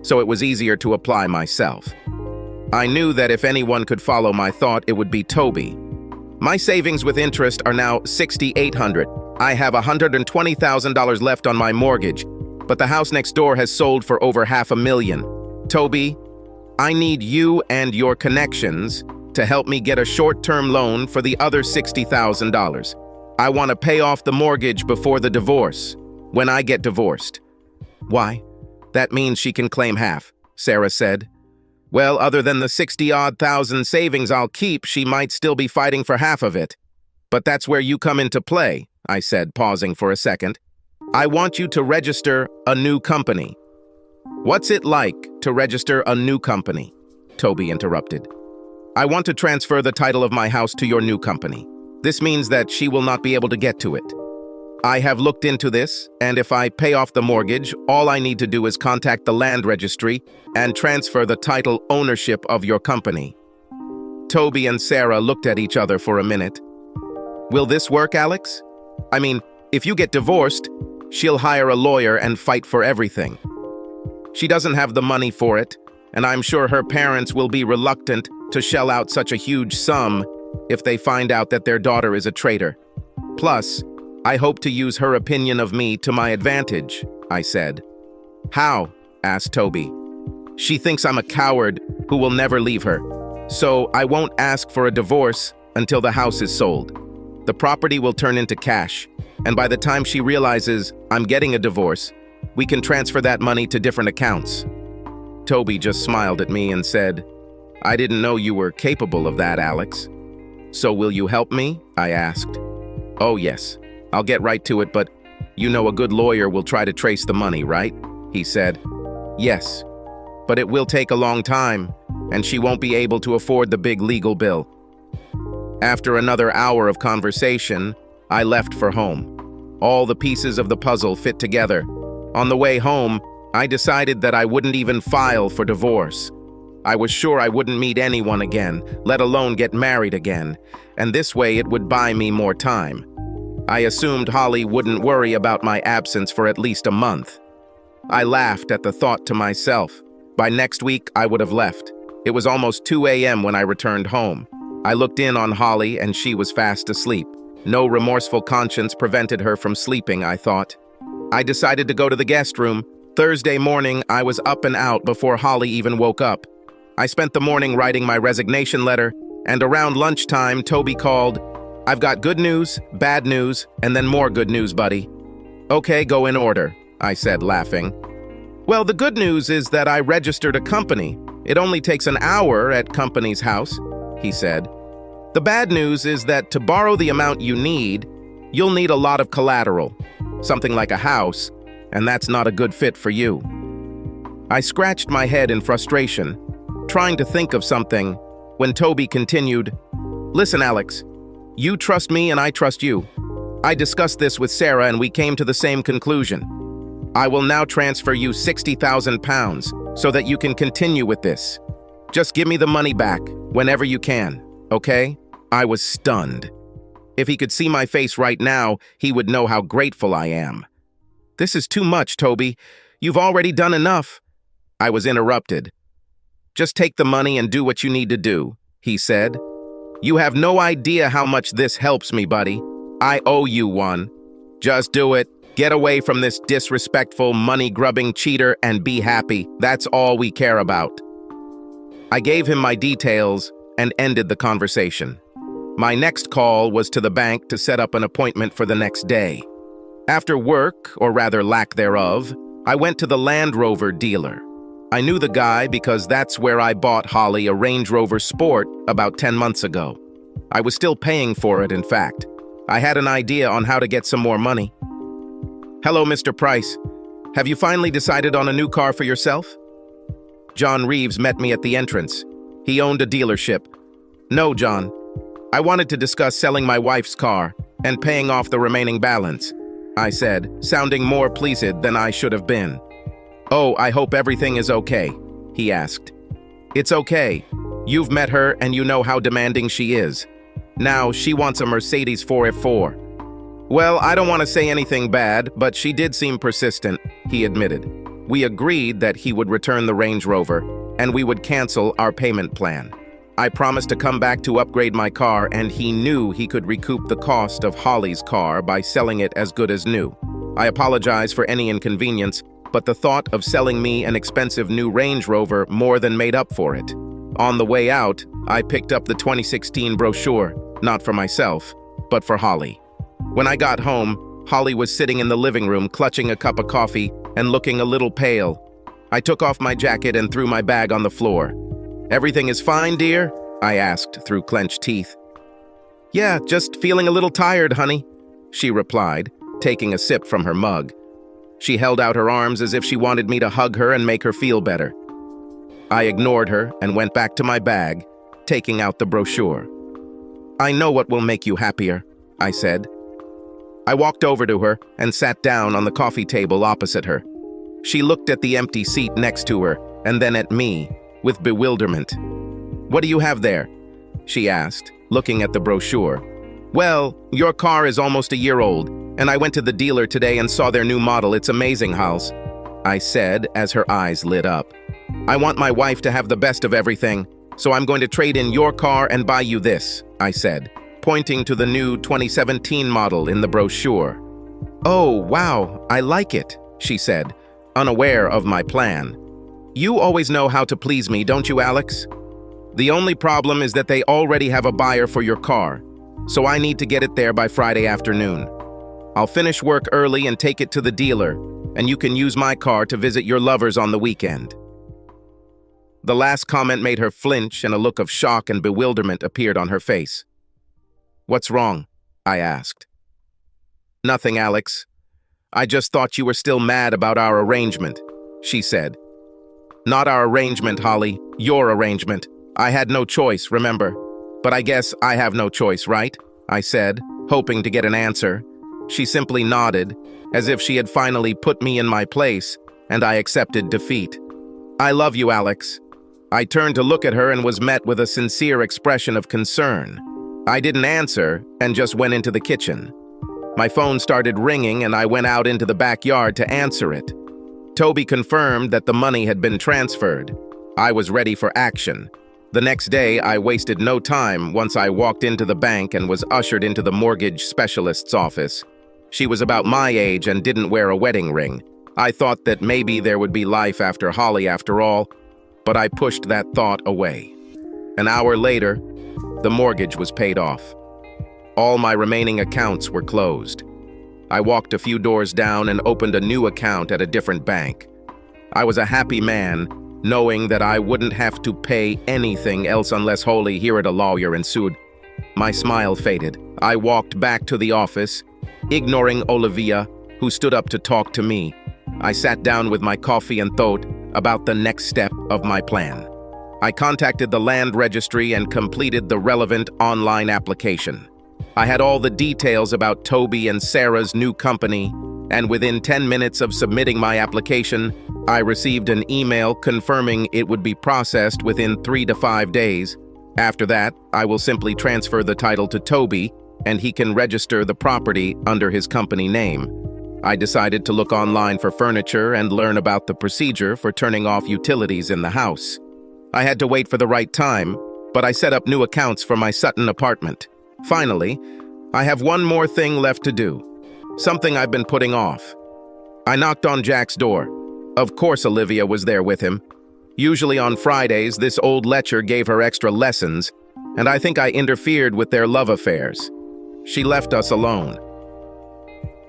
so it was easier to apply myself. I knew that if anyone could follow my thought, it would be Toby. My savings with interest are now $6,800. I have $120,000 left on my mortgage, but the house next door has sold for over $500,000. Toby, I need you and your connections to help me get a short-term loan for the other $60,000. I want to pay off the mortgage before the divorce, when I get divorced. Why? That means she can claim half, Sarah said. Well, other than the 60-odd thousand savings I'll keep, she might still be fighting for half of it. But that's where you come into play, I said, pausing for a second. I want you to register a new company. What's it like to register a new company? Toby interrupted. I want to transfer the title of my house to your new company. This means that she will not be able to get to it. I have looked into this, and if I pay off the mortgage, all I need to do is contact the land registry and transfer the title ownership of your company. Toby and Sarah looked at each other for a minute. Will this work, Alex? I mean, if you get divorced, she'll hire a lawyer and fight for everything. She doesn't have the money for it, and I'm sure her parents will be reluctant to shell out such a huge sum if they find out that their daughter is a traitor. Plus, I hope to use her opinion of me to my advantage, I said. How? Asked Toby. She thinks I'm a coward who will never leave her, so I won't ask for a divorce until the house is sold. The property will turn into cash, and by the time she realizes I'm getting a divorce, we can transfer that money to different accounts. Toby just smiled at me and said, I didn't know you were capable of that, Alex. So will you help me? I asked. Oh, yes. I'll get right to it, but you know a good lawyer will try to trace the money, right? He said. Yes, but it will take a long time, and she won't be able to afford the big legal bill. After another hour of conversation, I left for home. All the pieces of the puzzle fit together. On the way home, I decided that I wouldn't even file for divorce. I was sure I wouldn't meet anyone again, let alone get married again, and this way it would buy me more time. I assumed Holly wouldn't worry about my absence for at least a month. I laughed at the thought to myself. By next week, I would have left. It was almost 2 a.m. when I returned home. I looked in on Holly and she was fast asleep. No remorseful conscience prevented her from sleeping, I thought. I decided to go to the guest room. Thursday morning, I was up and out before Holly even woke up. I spent the morning writing my resignation letter, and around lunchtime, Toby called. I've got good news, bad news, and then more good news, buddy. Okay, go in order, I said, laughing. Well, the good news is that I registered a company. It only takes an hour at company's house, he said. The bad news is that to borrow the amount you need, you'll need a lot of collateral, something like a house, and that's not a good fit for you. I scratched my head in frustration, trying to think of something, when Toby continued, Listen, Alex, you trust me and I trust you. I discussed this with Sarah and we came to the same conclusion. I will now transfer you £60,000 so that you can continue with this. Just give me the money back whenever you can, okay? I was stunned. If he could see my face right now, he would know how grateful I am. This is too much, Toby. You've already done enough. I was interrupted. Just take the money and do what you need to do, he said. You have no idea how much this helps me, buddy. I owe you one. Just do it. Get away from this disrespectful, money-grubbing cheater and be happy. That's all we care about. I gave him my details and ended the conversation. My next call was to the bank to set up an appointment for the next day. After work, or rather lack thereof, I went to the Land Rover dealer. I knew the guy because that's where I bought Holly a Range Rover Sport about 10 months ago. I was still paying for it, in fact. I had an idea on how to get some more money. Hello, Mr. Price. Have you finally decided on a new car for yourself? John Reeves met me at the entrance. He owned a dealership. No, John. I wanted to discuss selling my wife's car and paying off the remaining balance. I said, sounding more pleased than I should have been. "Oh, I hope everything is okay," he asked. "It's okay. You've met her and you know how demanding she is. Now she wants a Mercedes 4F4. Well, I don't want to say anything bad, but she did seem persistent," he admitted. We agreed that he would return the Range Rover and we would cancel our payment plan. I promised to come back to upgrade my car, and he knew he could recoup the cost of Holly's car by selling it as good as new. I apologize for any inconvenience, but the thought of selling me an expensive new Range Rover more than made up for it. On the way out, I picked up the 2016 brochure, not for myself, but for Holly. When I got home, Holly was sitting in the living room clutching a cup of coffee and looking a little pale. I took off my jacket and threw my bag on the floor. "Everything is fine, dear?" I asked through clenched teeth. "Yeah, just feeling a little tired, honey," she replied, taking a sip from her mug. She held out her arms as if she wanted me to hug her and make her feel better. I ignored her and went back to my bag, taking out the brochure. "I know what will make you happier," I said. I walked over to her and sat down on the coffee table opposite her. She looked at the empty seat next to her and then at me, with bewilderment. "What do you have there?" she asked, looking at the brochure. "Well, your car is almost a year old, and I went to the dealer today and saw their new model. It's amazing, Hals," I said as her eyes lit up. "I want my wife to have the best of everything, so I'm going to trade in your car and buy you this," I said, pointing to the new 2017 model in the brochure. "Oh, wow, I like it," she said, unaware of my plan. "You always know how to please me, don't you, Alex? The only problem is that they already have a buyer for your car, so I need to get it there by Friday afternoon. I'll finish work early and take it to the dealer, and you can use my car to visit your lovers on the weekend." The last comment made her flinch, and a look of shock and bewilderment appeared on her face. "What's wrong?" I asked. "Nothing, Alex. I just thought you were still mad about our arrangement," she said. "Not our arrangement, Holly. Your arrangement. I had no choice, remember? But I guess I have no choice, right?" I said, hoping to get an answer. She simply nodded, as if she had finally put me in my place, and I accepted defeat. "I love you, Alex." I turned to look at her and was met with a sincere expression of concern. I didn't answer and just went into the kitchen. My phone started ringing and I went out into the backyard to answer it. Toby confirmed that the money had been transferred. I was ready for action. The next day, I wasted no time once I walked into the bank and was ushered into the mortgage specialist's office. She was about my age and didn't wear a wedding ring. I thought that maybe there would be life after Holly after all, but I pushed that thought away. An hour later, the mortgage was paid off. All my remaining accounts were closed. I walked a few doors down and opened a new account at a different bank. I was a happy man, knowing that I wouldn't have to pay anything else unless Holly hired a lawyer ensued. My smile faded. I walked back to the office, ignoring Olivia, who stood up to talk to me. I sat down with my coffee and thought about the next step of my plan. I contacted the land registry and completed the relevant online application. I had all the details about Toby and Sarah's new company, and within 10 minutes of submitting my application, I received an email confirming it would be processed within 3 to 5 days. After that, I will simply transfer the title to Toby, and he can register the property under his company name. I decided to look online for furniture and learn about the procedure for turning off utilities in the house. I had to wait for the right time, but I set up new accounts for my Sutton apartment. Finally, I have one more thing left to do, something I've been putting off. I knocked on Jack's door. Of course Olivia was there with him. Usually on Fridays, this old lecher gave her extra lessons, and I think I interfered with their love affairs. She left us alone.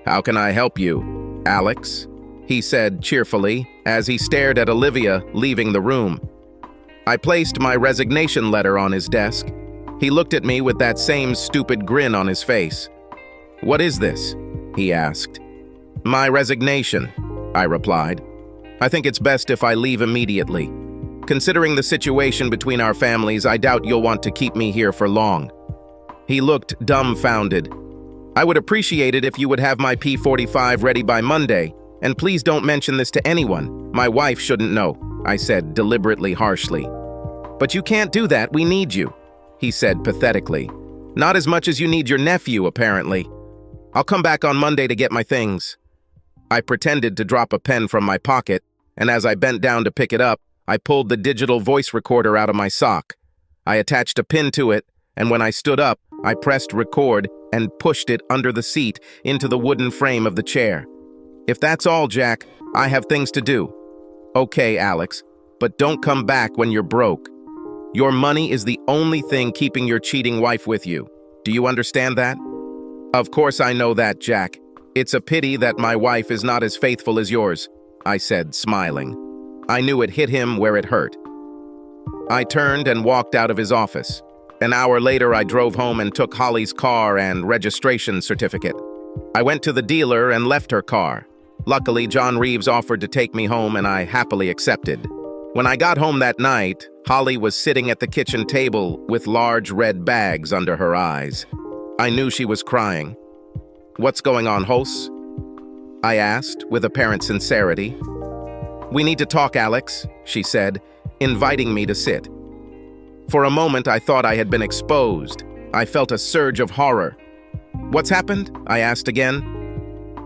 "How can I help you, Alex?" he said cheerfully as he stared at Olivia leaving the room. I placed my resignation letter on his desk. He looked at me with that same stupid grin on his face. "What is this?" he asked. "My resignation," I replied. "I think it's best if I leave immediately. Considering the situation between our families, I doubt you'll want to keep me here for long." He looked dumbfounded. I would appreciate it if you would have my P45 ready by Monday, and please don't mention this to anyone. My wife shouldn't know, I said deliberately harshly. But you can't do that, we need you, he said pathetically. Not as much as you need your nephew, apparently. I'll come back on Monday to get my things. I pretended to drop a pen from my pocket, and as I bent down to pick it up, I pulled the digital voice recorder out of my sock. I attached a pin to it, and when I stood up, I pressed record and pushed it under the seat into the wooden frame of the chair. If that's all, Jack, I have things to do. Okay, Alex, but don't come back when you're broke. Your money is the only thing keeping your cheating wife with you. Do you understand that? Of course I know that, Jack. It's a pity that my wife is not as faithful as yours, I said, smiling. I knew it hit him where it hurt. I turned and walked out of his office. An hour later, I drove home and took Holly's car and registration certificate. I went to the dealer and left her car. Luckily, John Reeves offered to take me home and I happily accepted. When I got home that night, Holly was sitting at the kitchen table with large red bags under her eyes. I knew she was crying. What's going on, Hos? I asked with apparent sincerity. We need to talk, Alex, she said, inviting me to sit. For a moment, I thought I had been exposed. I felt a surge of horror. What's happened? I asked again.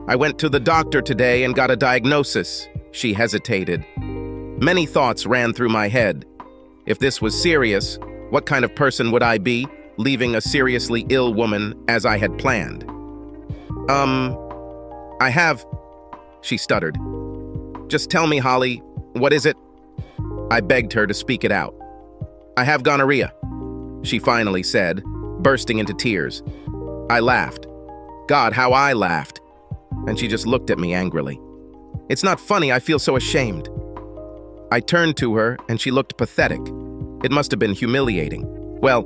I went to the doctor today and got a diagnosis. She hesitated. Many thoughts ran through my head. If this was serious, what kind of person would I be, leaving a seriously ill woman as I had planned? I have... She stuttered. Just tell me, Holly, what is it? I begged her to speak it out. I have gonorrhea, she finally said, bursting into tears. I laughed. God, how I laughed. And she just looked at me angrily. It's not funny, I feel so ashamed. I turned to her and she looked pathetic. It must have been humiliating. Well,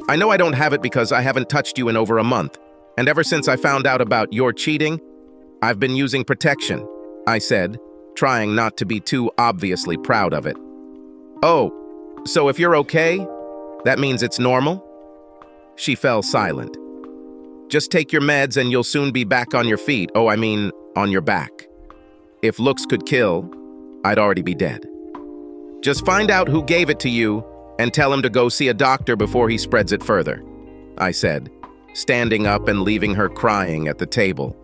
I know I don't have it because I haven't touched you in over a month. And ever since I found out about your cheating, I've been using protection, I said, trying not to be too obviously proud of it. Oh, so if you're okay, that means it's normal? She fell silent. Just take your meds and you'll soon be back on your feet. Oh, I mean, on your back. If looks could kill, I'd already be dead. Just find out who gave it to you and tell him to go see a doctor before he spreads it further, I said, standing up and leaving her crying at the table.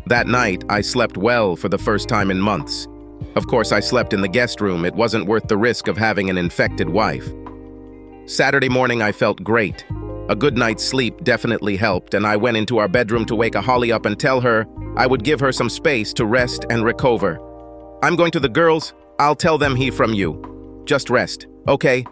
That night, I slept well for the first time in months. Of course, I slept in the guest room. It wasn't worth the risk of having an infected wife. Saturday morning, I felt great. A good night's sleep definitely helped, and I went into our bedroom to wake Holly up and tell her I would give her some space to rest and recover. I'm going to the girls. I'll tell them he from you. Just rest, okay?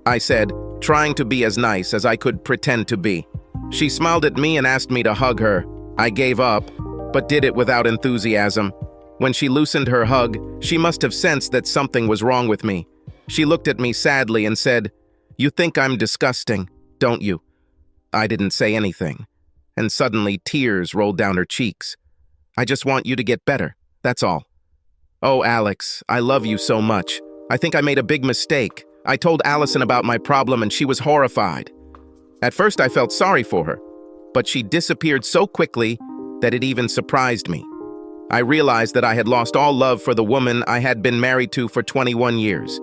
I said, trying to be as nice as I could pretend to be. She smiled at me and asked me to hug her. I gave up, but did it without enthusiasm. When she loosened her hug, she must have sensed that something was wrong with me. She looked at me sadly and said, "You think I'm disgusting, don't you?" I didn't say anything, and suddenly tears rolled down her cheeks. I just want you to get better, that's all. Oh, Alex, I love you so much. I think I made a big mistake. I told Allison about my problem and she was horrified. At first I felt sorry for her, but she disappeared so quickly that it even surprised me. I realized that I had lost all love for the woman I had been married to for 21 years.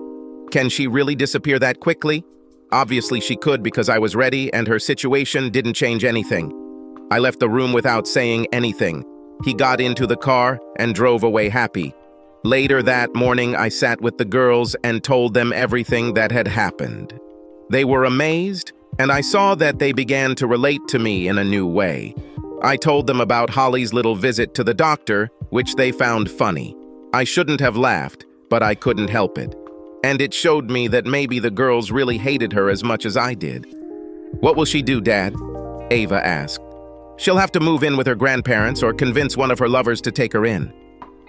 Can she really disappear that quickly? Obviously she could because I was ready and her situation didn't change anything. I left the room without saying anything. He got into the car and drove away happy. Later that morning, I sat with the girls and told them everything that had happened. They were amazed, and I saw that they began to relate to me in a new way. I told them about Holly's little visit to the doctor, which they found funny. I shouldn't have laughed, but I couldn't help it. And it showed me that maybe the girls really hated her as much as I did. "What will she do, Dad?" Ava asked. "She'll have to move in with her grandparents or convince one of her lovers to take her in.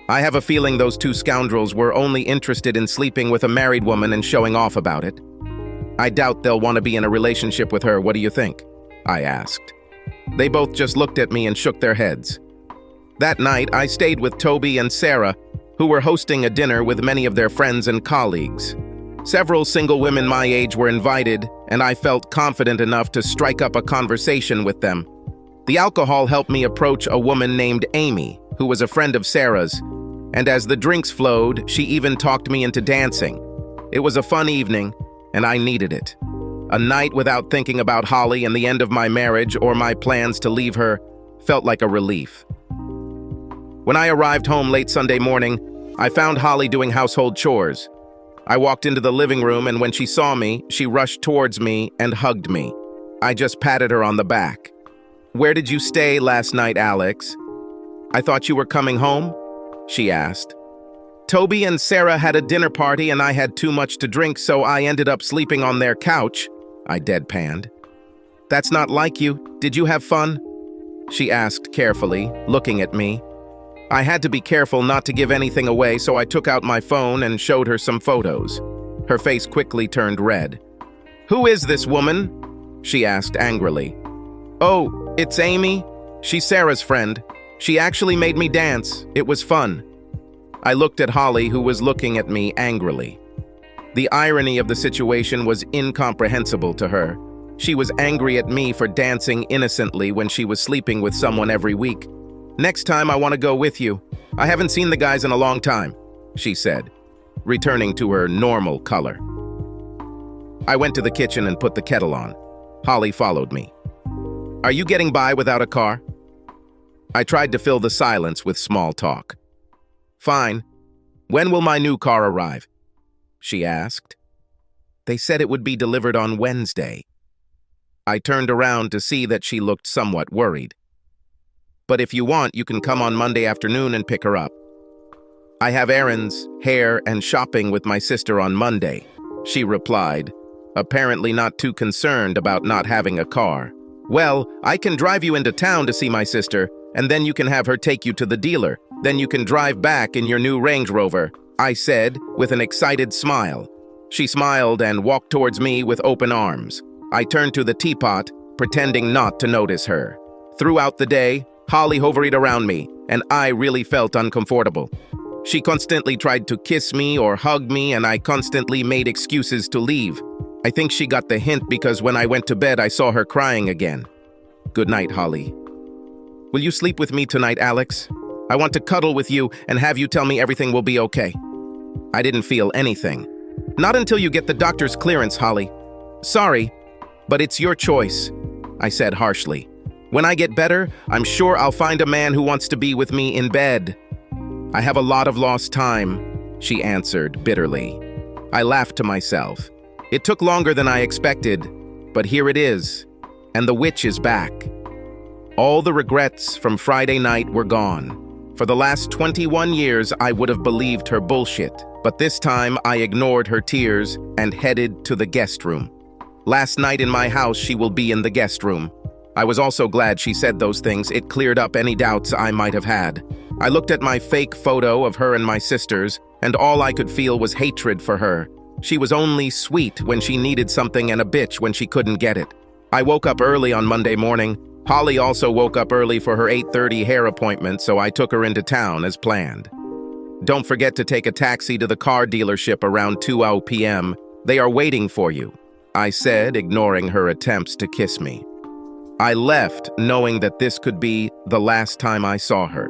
I have a feeling those two scoundrels were only interested in sleeping with a married woman and showing off about it. I doubt they'll want to be in a relationship with her. What do you think?" I asked. They both just looked at me and shook their heads. That night, I stayed with Toby and Sarah, who were hosting a dinner with many of their friends and colleagues. Several single women my age were invited, and I felt confident enough to strike up a conversation with them. The alcohol helped me approach a woman named Amy, who was a friend of Sarah's, and as the drinks flowed, she even talked me into dancing. It was a fun evening, and I needed it. A night without thinking about Holly and the end of my marriage or my plans to leave her felt like a relief. When I arrived home late Sunday morning, I found Holly doing household chores. I walked into the living room, and when she saw me, she rushed towards me and hugged me. I just patted her on the back. "Where did you stay last night, Alex?" "I thought you were coming home?" she asked. "Toby and Sarah had a dinner party and I had too much to drink, so I ended up sleeping on their couch," I deadpanned. "That's not like you. Did you have fun?" she asked carefully, looking at me. I had to be careful not to give anything away, so I took out my phone and showed her some photos. Her face quickly turned red. "Who is this woman?" she asked angrily. "Oh, it's Amy. She's Sarah's friend. She actually made me dance. It was fun." I looked at Holly, who was looking at me angrily. The irony of the situation was incomprehensible to her. She was angry at me for dancing innocently when she was sleeping with someone every week. "Next time I want to go with you. I haven't seen the guys in a long time," she said, returning to her normal color. I went to the kitchen and put the kettle on. Holly followed me. "Are you getting by without a car?" I tried to fill the silence with small talk. "Fine. When will my new car arrive?" she asked. "They said it would be delivered on Wednesday." I turned around to see that she looked somewhat worried. "But if you want, you can come on Monday afternoon and pick her up." "I have errands, hair, and shopping with my sister on Monday," she replied, apparently not too concerned about not having a car. "Well, I can drive you into town to see my sister, and then you can have her take you to the dealer. Then you can drive back in your new Range Rover," I said with an excited smile. She smiled and walked towards me with open arms. I turned to the teapot, pretending not to notice her. Throughout the day, Holly hovered around me, and I really felt uncomfortable. She constantly tried to kiss me or hug me, and I constantly made excuses to leave. I think she got the hint because when I went to bed, I saw her crying again. "Good night, Holly." "Will you sleep with me tonight, Alex? I want to cuddle with you and have you tell me everything will be okay." I didn't feel anything. "Not until you get the doctor's clearance, Holly." "Sorry, but it's your choice," I said harshly. "When I get better, I'm sure I'll find a man who wants to be with me in bed." "I have a lot of lost time," she answered bitterly. I laughed to myself. It took longer than I expected, but here it is, and the witch is back. All the regrets from Friday night were gone. For the last 21 years, I would have believed her bullshit, but this time I ignored her tears and headed to the guest room. Last night in my house, she will be in the guest room. I was also glad she said those things. It cleared up any doubts I might have had. I looked at my fake photo of her and my sisters, and all I could feel was hatred for her. She was only sweet when she needed something and a bitch when she couldn't get it. I woke up early on Monday morning. Holly also woke up early for her 8:30 hair appointment, so I took her into town as planned. "Don't forget to take a taxi to the car dealership around 2 p.m. They are waiting for you," I said, ignoring her attempts to kiss me. I left knowing that this could be the last time I saw her.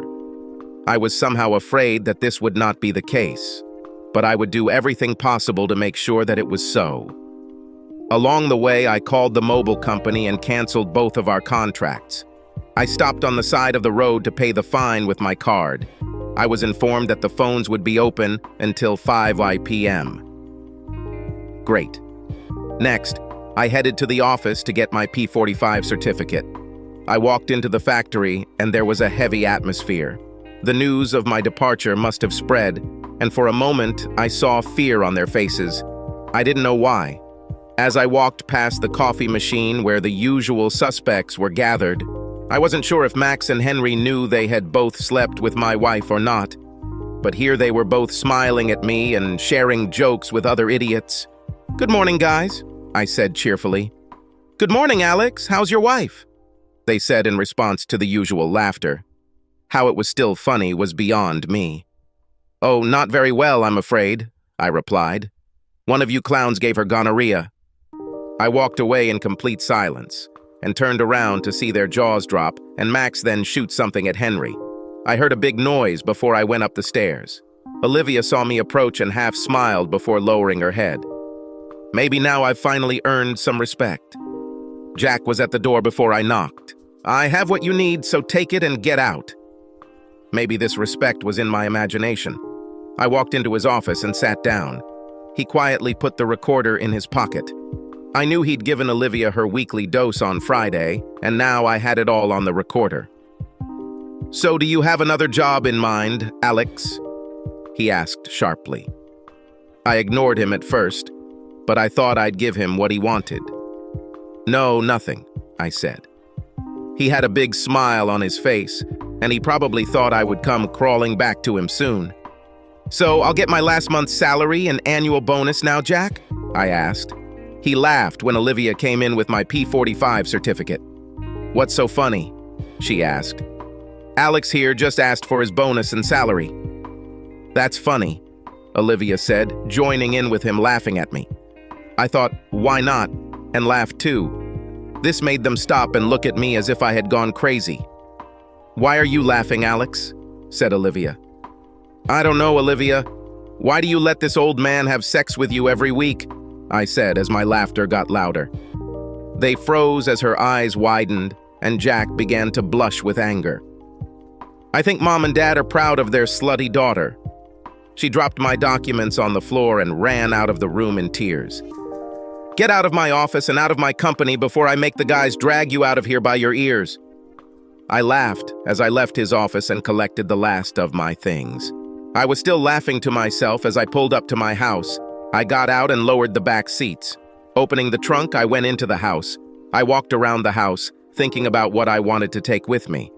I was somehow afraid that this would not be the case, but I would do everything possible to make sure that it was so. Along the way, I called the mobile company and canceled both of our contracts. I stopped on the side of the road to pay the fine with my card. I was informed that the phones would be open until 5 p.m. Great. Next, I headed to the office to get my P45 certificate. I walked into the factory, and there was a heavy atmosphere. The news of my departure must have spread, and for a moment, I saw fear on their faces. I didn't know why. As I walked past the coffee machine where the usual suspects were gathered, I wasn't sure if Max and Henry knew they had both slept with my wife or not. But here they were both smiling at me and sharing jokes with other idiots. "Good morning, guys," I said cheerfully. "Good morning, Alex. How's your wife?" they said in response to the usual laughter. How it was still funny was beyond me. "Oh, not very well, I'm afraid," I replied. "One of you clowns gave her gonorrhea." I walked away in complete silence. and turned around to see their jaws drop and Max then shoot something at Henry. I heard a big noise before I went up the stairs. Olivia saw me approach and half smiled before lowering her head. Maybe now I've finally earned some respect. Jack was at the door before I knocked. I have what you need, so take it and get out. Maybe this respect was in my imagination. I walked into his office and sat down. He quietly put the recorder in his pocket. I knew he'd given Olivia her weekly dose on Friday, and now I had it all on the recorder. "So do you have another job in mind, Alex?" he asked sharply. I ignored him at first, but I thought I'd give him what he wanted. "No, nothing," I said. He had a big smile on his face, and he probably thought I would come crawling back to him soon. "So I'll get my last month's salary and annual bonus now, Jack?" I asked. He laughed when Olivia came in with my P45 certificate. "What's so funny?" she asked. "Alex here just asked for his bonus and salary." "That's funny," Olivia said, joining in with him laughing at me. I thought, why not, and laughed too. This made them stop and look at me as if I had gone crazy. "Why are you laughing, Alex?" said Olivia. "I don't know, Olivia. Why do you let this old man have sex with you every week?" I said as my laughter got louder. They froze as her eyes widened, and Jack began to blush with anger. "I think Mom and Dad are proud of their slutty daughter." She dropped my documents on the floor and ran out of the room in tears. "Get out of my office and out of my company before I make the guys drag you out of here by your ears." I laughed as I left his office and collected the last of my things. I was still laughing to myself as I pulled up to my house. I got out and lowered the back seats. Opening the trunk, I went into the house. I walked around the house, thinking about what I wanted to take with me.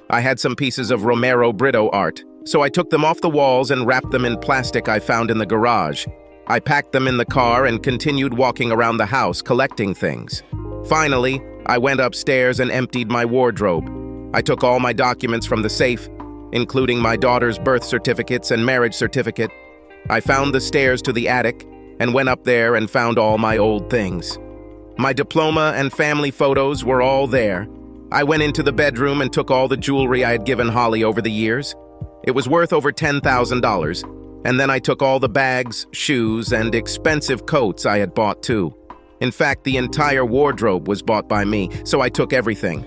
I had some pieces of Romero Brito art, so I took them off the walls and wrapped them in plastic I found in the garage. I packed them in the car and continued walking around the house, collecting things. Finally, I went upstairs and emptied my wardrobe. I took all my documents from the safe, including my daughter's birth certificates and marriage certificate. I found the stairs to the attic and went up there and found all my old things. My diploma and family photos were all there. I went into the bedroom and took all the jewelry I had given Holly over the years. It was worth over $10,000, and then I took all the bags, shoes, and expensive coats I had bought too. In fact, the entire wardrobe was bought by me, so I took everything.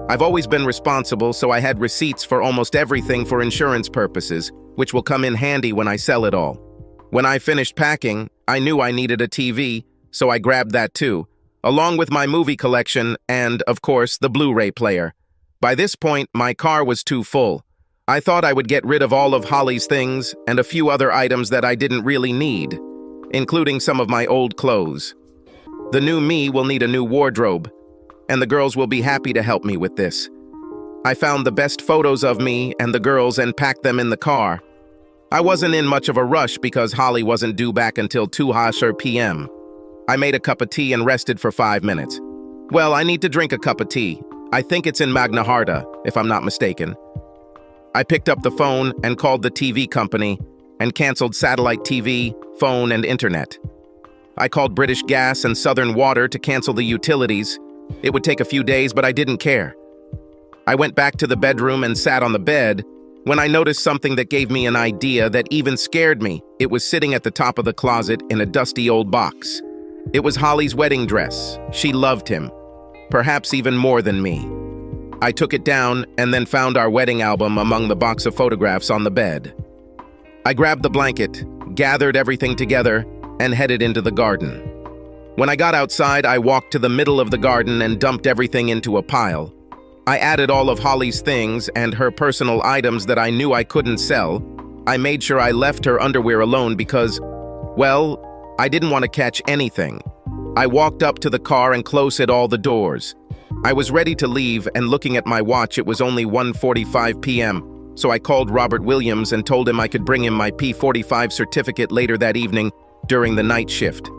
I've always been responsible, so I had receipts for almost everything for insurance purposes, which will come in handy when I sell it all. When I finished packing, I knew I needed a TV, so I grabbed that too, along with my movie collection and, of course, the Blu-ray player. By this point, my car was too full. I thought I would get rid of all of Holly's things and a few other items that I didn't really need, including some of my old clothes. The new me will need a new wardrobe, and the girls will be happy to help me with this. I found the best photos of me and the girls and packed them in the car. I wasn't in much of a rush because Holly wasn't due back until 2 p.m. I made a cup of tea and rested for 5 minutes. Well, I need to drink a cup of tea. I think it's in Magna Harta, if I'm not mistaken. I picked up the phone and called the TV company and canceled satellite TV, phone, and internet. I called British Gas and Southern Water to cancel the utilities. It would take a few days, but I didn't care. I went back to the bedroom and sat on the bed when I noticed something that gave me an idea that even scared me. It was sitting at the top of the closet in a dusty old box. It was Holly's wedding dress. She loved him, perhaps even more than me. I took it down and then found our wedding album among the box of photographs on the bed. I grabbed the blanket, gathered everything together, and headed into the garden. When I got outside, I walked to the middle of the garden and dumped everything into a pile. I added all of Holly's things and her personal items that I knew I couldn't sell. I made sure I left her underwear alone because, well, I didn't want to catch anything. I walked up to the car and closed all the doors. I was ready to leave, and looking at my watch, it was only 1:45 p.m., so I called Robert Williams and told him I could bring him my P45 certificate later that evening during the night shift.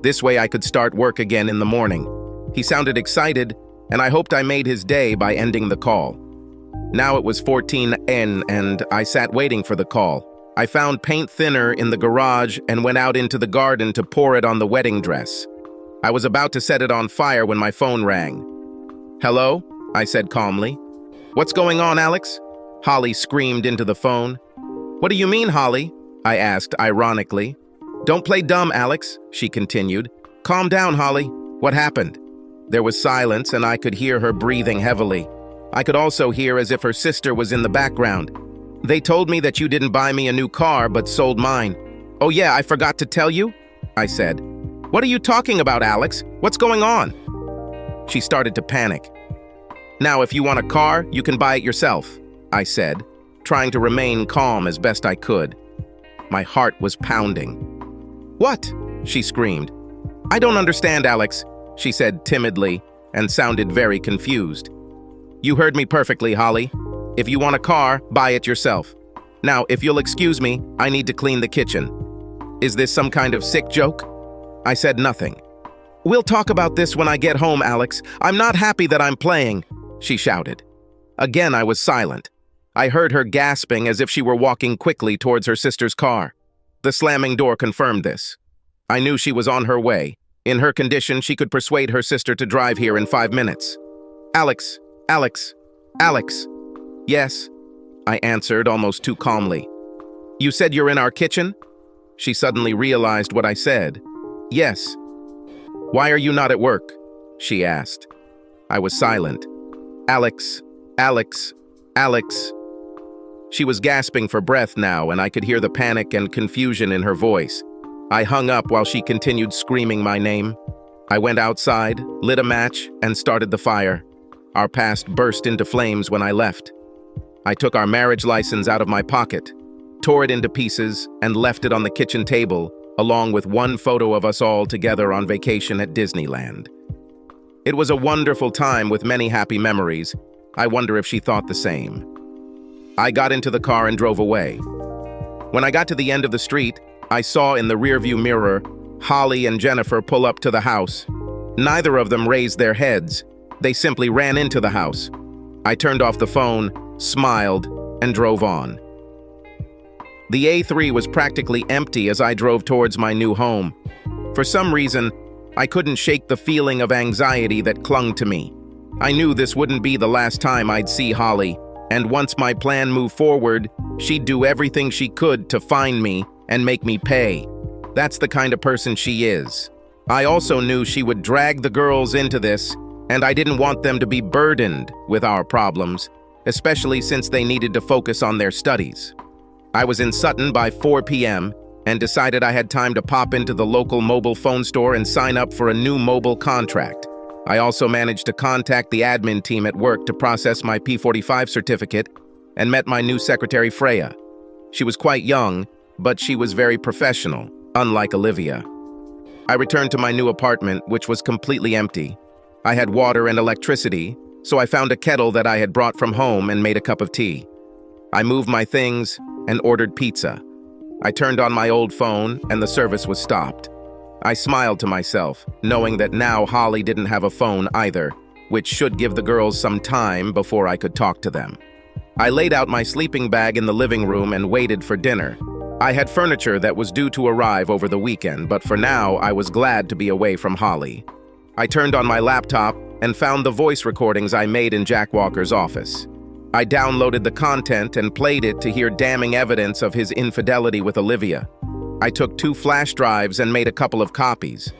This way I could start work again in the morning. He sounded excited, and I hoped I made his day by ending the call. Now it was 14 n, and I sat waiting for the call. I found paint thinner in the garage and went out into the garden to pour it on the wedding dress. I was about to set it on fire when my phone rang. "Hello?" I said calmly. "What's going on, Alex?" Holly screamed into the phone. "What do you mean, Holly?" I asked ironically. "Don't play dumb, Alex," she continued. "Calm down, Holly. What happened?" There was silence, and I could hear her breathing heavily. I could also hear as if her sister was in the background. "They told me that you didn't buy me a new car, but sold mine." "Oh yeah, I forgot to tell you," I said. "What are you talking about, Alex? What's going on?" She started to panic. "Now, if you want a car, you can buy it yourself," I said, trying to remain calm as best I could. My heart was pounding. "What?" she screamed. "I don't understand, Alex," she said timidly and sounded very confused. "You heard me perfectly, Holly. If you want a car, buy it yourself. Now, if you'll excuse me, I need to clean the kitchen." "Is this some kind of sick joke?" I said nothing. "We'll talk about this when I get home, Alex. I'm not happy that I'm playing," she shouted. Again, I was silent. I heard her gasping as if she were walking quickly towards her sister's car. The slamming door confirmed this. I knew she was on her way. In her condition, she could persuade her sister to drive here in 5 minutes. "Alex, Alex, Alex." "Yes," I answered almost too calmly. "You said you're in our kitchen?" She suddenly realized what I said. "Yes." "Why are you not at work?" she asked. I was silent. "Alex, Alex, Alex." She was gasping for breath now, and I could hear the panic and confusion in her voice. I hung up while she continued screaming my name. I went outside, lit a match, and started the fire. Our past burst into flames when I left. I took our marriage license out of my pocket, tore it into pieces, and left it on the kitchen table, along with one photo of us all together on vacation at Disneyland. It was a wonderful time with many happy memories. I wonder if she thought the same. I got into the car and drove away. When I got to the end of the street, I saw in the rearview mirror Holly and Jennifer pull up to the house. Neither of them raised their heads. They simply ran into the house. I turned off the phone, smiled, and drove on. The A3 was practically empty as I drove towards my new home. For some reason, I couldn't shake the feeling of anxiety that clung to me. I knew this wouldn't be the last time I'd see Holly, and once my plan moved forward, she'd do everything she could to find me and make me pay. That's the kind of person she is. I also knew she would drag the girls into this, and I didn't want them to be burdened with our problems, especially since they needed to focus on their studies. I was in Sutton by 4 p.m. and decided I had time to pop into the local mobile phone store and sign up for a new mobile contract. I also managed to contact the admin team at work to process my P45 certificate and met my new secretary, Freya. She was quite young, but she was very professional, unlike Olivia. I returned to my new apartment, which was completely empty. I had water and electricity, so I found a kettle that I had brought from home and made a cup of tea. I moved my things and ordered pizza. I turned on my old phone and the service was stopped. I smiled to myself, knowing that now Holly didn't have a phone either, which should give the girls some time before I could talk to them. I laid out my sleeping bag in the living room and waited for dinner. I had furniture that was due to arrive over the weekend, but for now I was glad to be away from Holly. I turned on my laptop and found the voice recordings I made in Jack Walker's office. I downloaded the content and played it to hear damning evidence of his infidelity with Olivia. I took 2 flash drives and made a couple of copies.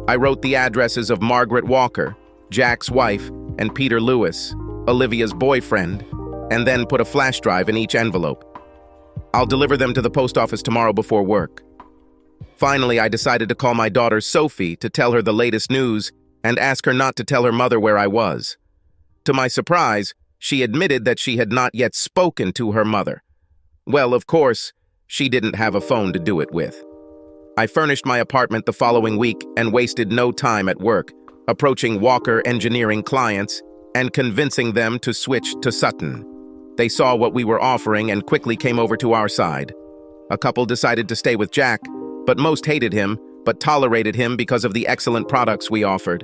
I wrote the addresses of Margaret Walker, Jack's wife, and Peter Lewis, Olivia's boyfriend, and then put a flash drive in each envelope. I'll deliver them to the post office tomorrow before work. Finally, I decided to call my daughter Sophie to tell her the latest news and ask her not to tell her mother where I was. To my surprise, she admitted that she had not yet spoken to her mother. Well, of course, she didn't have a phone to do it with. I furnished my apartment the following week and wasted no time at work, approaching Walker Engineering clients and convincing them to switch to Sutton. They saw what we were offering and quickly came over to our side. A couple decided to stay with Jack, but most hated him, but tolerated him because of the excellent products we offered.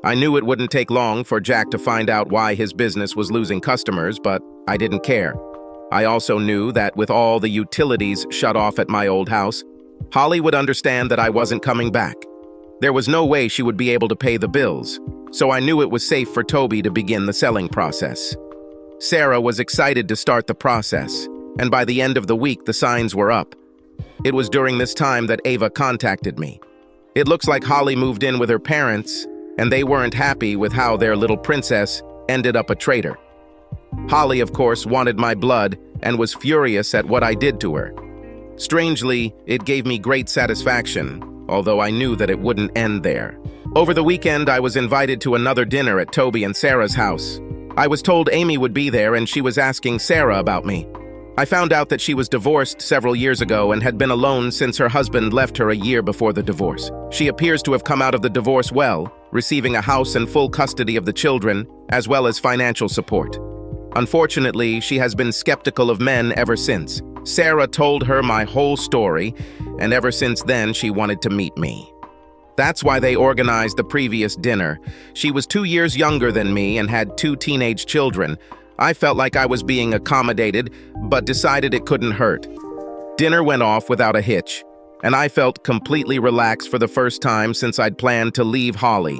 I knew it wouldn't take long for Jack to find out why his business was losing customers, but I didn't care. I also knew that with all the utilities shut off at my old house, Holly would understand that I wasn't coming back. There was no way she would be able to pay the bills, so I knew it was safe for Toby to begin the selling process. Sarah was excited to start the process, and by the end of the week, the signs were up. It was during this time that Ava contacted me. It looks like Holly moved in with her parents, and they weren't happy with how their little princess ended up a traitor. Holly, of course, wanted my blood and was furious at what I did to her. Strangely, it gave me great satisfaction, although I knew that it wouldn't end there. Over the weekend, I was invited to another dinner at Toby and Sarah's house. I was told Amy would be there and she was asking Sarah about me. I found out that she was divorced several years ago and had been alone since her husband left her a year before the divorce. She appears to have come out of the divorce well, receiving a house and full custody of the children, as well as financial support. Unfortunately, she has been skeptical of men ever since. Sarah told her my whole story, and ever since then she wanted to meet me. That's why they organized the previous dinner. She was 2 years younger than me and had 2 teenage children. I felt like I was being accommodated, but decided it couldn't hurt. Dinner went off without a hitch, and I felt completely relaxed for the first time since I'd planned to leave Holly.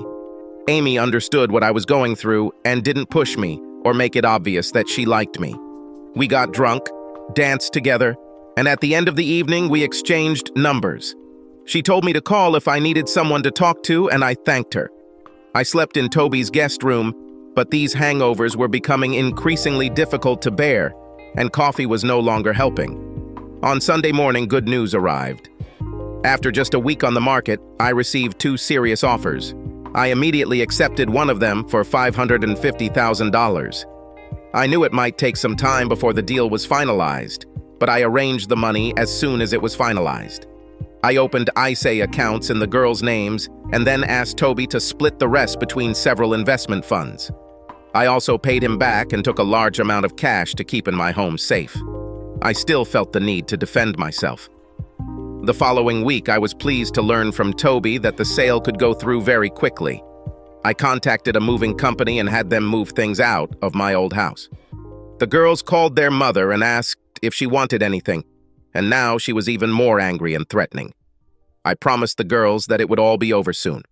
Amy understood what I was going through and didn't push me or make it obvious that she liked me. We got drunk, danced together, and at the end of the evening, we exchanged numbers. She told me to call if I needed someone to talk to, and I thanked her. I slept in Toby's guest room, but these hangovers were becoming increasingly difficult to bear, and coffee was no longer helping. On Sunday morning, good news arrived. After just a week on the market, I received 2 serious offers. I immediately accepted one of them for $550,000. I knew it might take some time before the deal was finalized, but I arranged the money as soon as it was finalized. I opened AITA accounts in the girls' names and then asked Toby to split the rest between several investment funds. I also paid him back and took a large amount of cash to keep in my home safe. I still felt the need to defend myself. The following week, I was pleased to learn from Toby that the sale could go through very quickly. I contacted a moving company and had them move things out of my old house. The girls called their mother and asked if she wanted anything, and now she was even more angry and threatening. I promised the girls that it would all be over soon.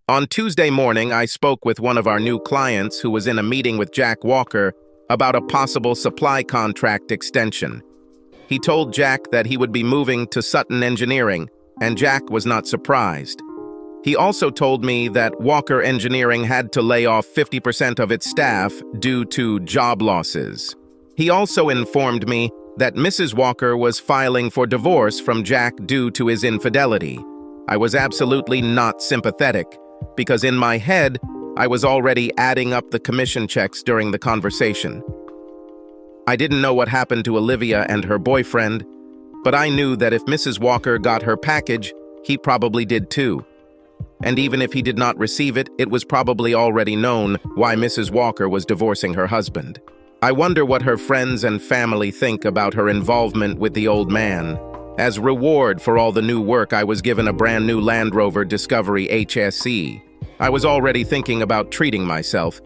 On Tuesday morning, I spoke with one of our new clients who was in a meeting with Jack Walker about a possible supply contract extension. He told Jack that he would be moving to Sutton Engineering, and Jack was not surprised. He also told me that Walker Engineering had to lay off 50% of its staff due to job losses. He also informed me that Mrs. Walker was filing for divorce from Jack due to his infidelity. I was absolutely not sympathetic, because in my head, I was already adding up the commission checks during the conversation. I didn't know what happened to Olivia and her boyfriend, but I knew that if Mrs. Walker got her package, he probably did too. And even if he did not receive it, it was probably already known why Mrs. Walker was divorcing her husband. I wonder what her friends and family think about her involvement with the old man. As reward for all the new work, I was given a brand new Land Rover Discovery HSE. I was already thinking about treating myself,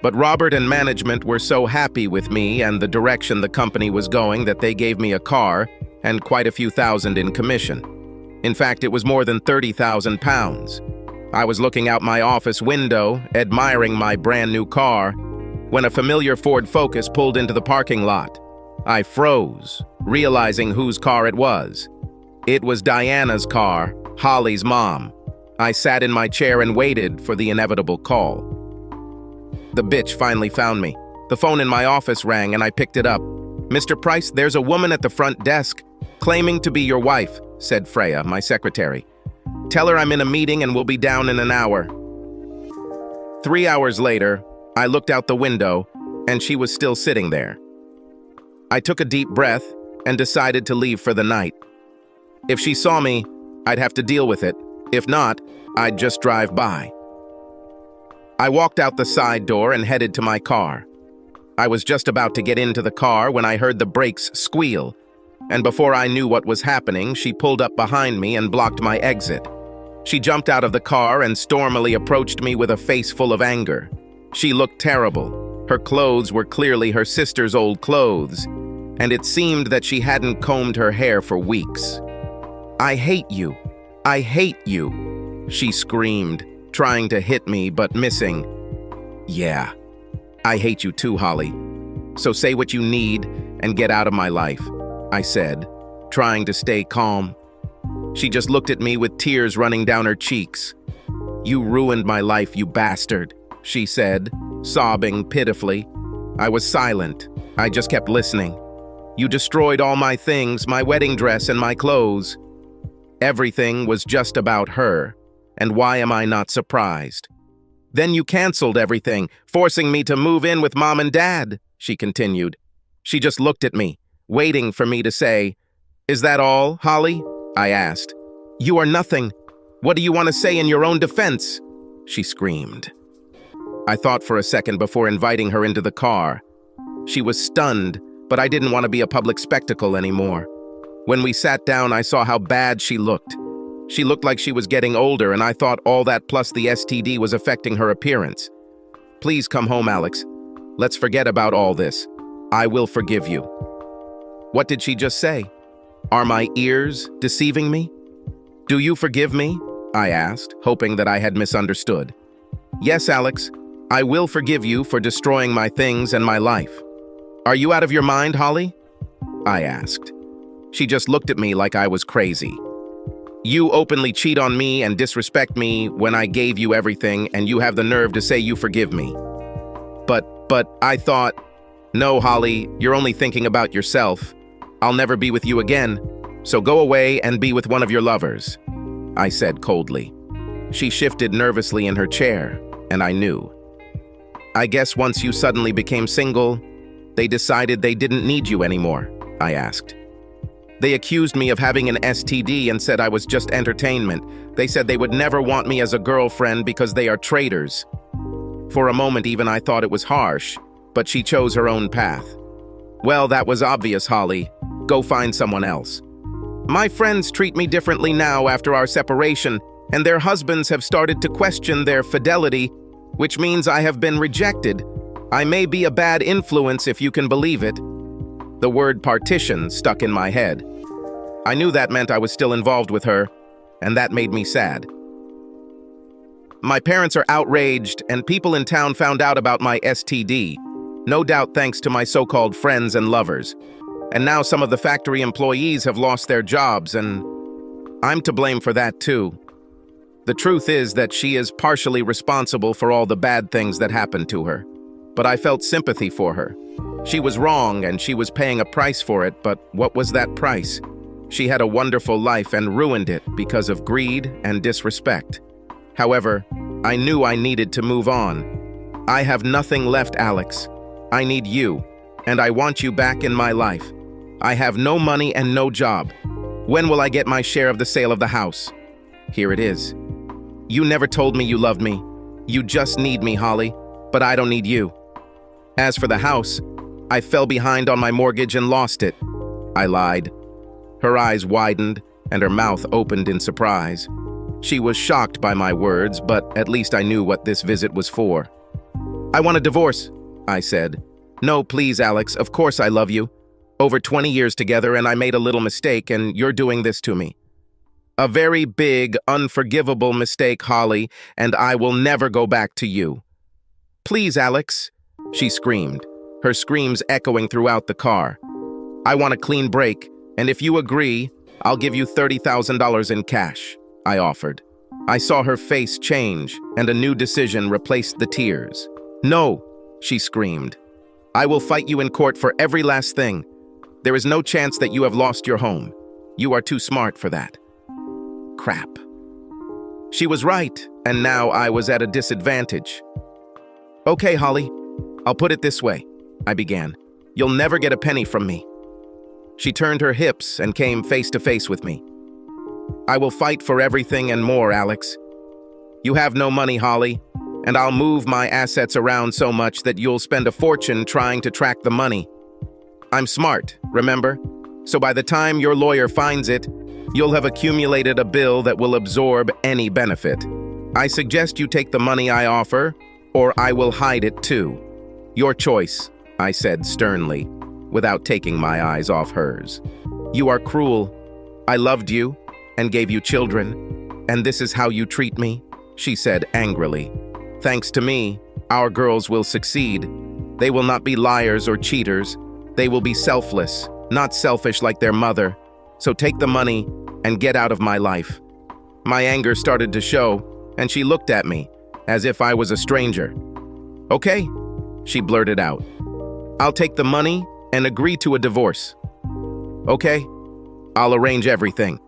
but Robert and management were so happy with me and the direction the company was going that they gave me a car and quite a few thousand in commission. In fact, it was more than £30,000. I was looking out my office window, admiring my brand new car, when a familiar Ford Focus pulled into the parking lot. I froze, realizing whose car it was. It was Diana's car, Holly's mom. I sat in my chair and waited for the inevitable call. The bitch finally found me. The phone in my office rang and I picked it up. "Mr. Price, there's a woman at the front desk claiming to be your wife," said Freya, my secretary. "Tell her I'm in a meeting and will be down in an hour." 3 hours later, I looked out the window and she was still sitting there. I took a deep breath and decided to leave for the night. If she saw me, I'd have to deal with it. If not, I'd just drive by. I walked out the side door and headed to my car. I was just about to get into the car when I heard the brakes squeal, and before I knew what was happening, she pulled up behind me and blocked my exit. She jumped out of the car and stormily approached me with a face full of anger. She looked terrible. Her clothes were clearly her sister's old clothes, and it seemed that she hadn't combed her hair for weeks. "I hate you. I hate you," she screamed, trying to hit me but missing. Yeah, I hate you too, Holly. So say what you need and get out of my life, I said, trying to stay calm. She just looked at me with tears running down her cheeks. You ruined my life, you bastard, she said, sobbing pitifully. I was silent. I just kept listening. You destroyed all my things, my wedding dress and my clothes. Everything was just about her, and why am I not surprised? Then you canceled everything, forcing me to move in with Mom and Dad, she continued. She just looked at me, waiting for me to say, "Is that all, Holly?" I asked. "You are nothing. What do you want to say in your own defense?" she screamed. I thought for a second before inviting her into the car. She was stunned, but I didn't want to be a public spectacle anymore. When we sat down, I saw how bad she looked. She looked like she was getting older, and I thought all that plus the STD was affecting her appearance. "Please come home, Alex. Let's forget about all this. I will forgive you." What did she just say? Are my ears deceiving me? "Do you forgive me?" I asked, hoping that I had misunderstood. "Yes, Alex. I will forgive you for destroying my things and my life." "Are you out of your mind, Holly?" I asked. She just looked at me like I was crazy. "You openly cheat on me and disrespect me when I gave you everything, and you have the nerve to say you forgive me." But I thought, "No, Holly, you're only thinking about yourself. I'll never be with you again, so go away and be with one of your lovers," I said coldly. She shifted nervously in her chair, and I knew. "I guess once you suddenly became single, they decided they didn't need you anymore," I asked. "They accused me of having an STD and said I was just entertainment. They said they would never want me as a girlfriend because they are traitors." For a moment even I thought it was harsh, but she chose her own path. "Well, that was obvious, Holly. Go find someone else. My friends treat me differently now after our separation, and their husbands have started to question their fidelity, which means I have been rejected. I may be a bad influence if you can believe it." The word partition stuck in my head. I knew that meant I was still involved with her, and that made me sad. "My parents are outraged, and people in town found out about my STD, no doubt thanks to my so-called friends and lovers. And now some of the factory employees have lost their jobs, and I'm to blame for that too. The truth is that she is partially responsible for all the bad things that happened to her. But I felt sympathy for her. She was wrong, and she was paying a price for it, but what was that price? She had a wonderful life and ruined it because of greed and disrespect. However, I knew I needed to move on. I have nothing left, Alex. I need you, and I want you back in my life. I have no money and no job. When will I get my share of the sale of the house? Here it is. You never told me you loved me. You just need me, Holly, but I don't need you. As for the house, I fell behind on my mortgage and lost it. I lied. Her eyes widened and her mouth opened in surprise. She was shocked by my words, but at least I knew what this visit was for. "I want a divorce," I said. "No, please, Alex, of course I love you. Over 20 years together, and I made a little mistake, and you're doing this to me. A very big, unforgivable mistake, Holly, and I will never go back to you." "Please, Alex," she screamed, her screams echoing throughout the car. "I want a clean break, and if you agree, I'll give you $30,000 in cash," I offered. I saw her face change, and a new decision replaced the tears. "No," she screamed. "I will fight you in court for every last thing. There is no chance that you have lost your home. You are too smart for that." Crap. She was right, and now I was at a disadvantage. "Okay, Holly, I'll put it this way," I began. "You'll never get a penny from me." She turned her hips and came face to face with me. "I will fight for everything and more, Alex. You have no money, Holly, and I'll move my assets around so much that you'll spend a fortune trying to track the money. I'm smart, remember? So by the time your lawyer finds it, you'll have accumulated a bill that will absorb any benefit. I suggest you take the money I offer, or I will hide it too. Your choice," I said sternly, without taking my eyes off hers. "You are cruel. I loved you and gave you children, and this is how you treat me? she said angrily. Thanks to me, our girls will succeed. They will not be liars or cheaters. They will be selfless, not selfish like their mother. So take the money and get out of my life. My anger started to show, and she looked at me as if I was a stranger. Okay, she blurted out. I'll take the money and agree to a divorce. Okay, I'll arrange everything.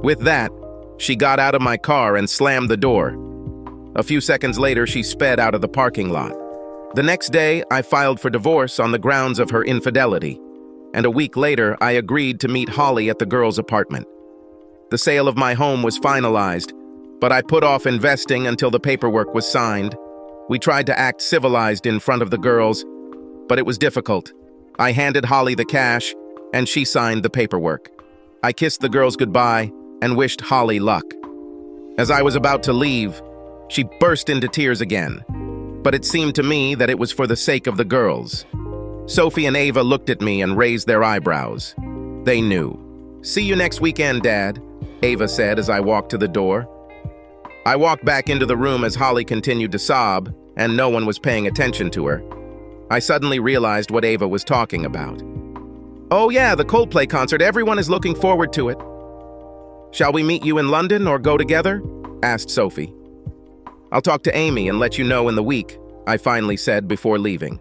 With that, she got out of my car and slammed the door. A few seconds later, she sped out of the parking lot. The next day, I filed for divorce on the grounds of her infidelity, and a week later, I agreed to meet Holly at the girl's apartment. The sale of my home was finalized, but I put off investing until the paperwork was signed. We tried to act civilized in front of the girls, but it was difficult. I handed Holly the cash, and she signed the paperwork. I kissed the girls goodbye and wished Holly luck. As I was about to leave, she burst into tears again, but it seemed to me that it was for the sake of the girls. Sophie and Ava looked at me and raised their eyebrows. They knew. See you next weekend, Dad, Ava said as I walked to the door. I walked back into the room as Holly continued to sob, and no one was paying attention to her. I suddenly realized what Ava was talking about. Oh yeah, the Coldplay concert, everyone is looking forward to it. Shall we meet you in London or go together? Asked Sophie. I'll talk to Amy and let you know in the week, I finally said before leaving.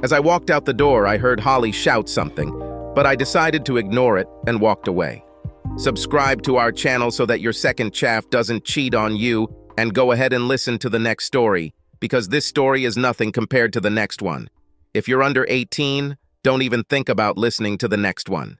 As I walked out the door, I heard Holly shout something, but I decided to ignore it and walked away. Subscribe to our channel so that your second chaff doesn't cheat on you, and go ahead and listen to the next story, because this story is nothing compared to the next one. If you're under 18, don't even think about listening to the next one.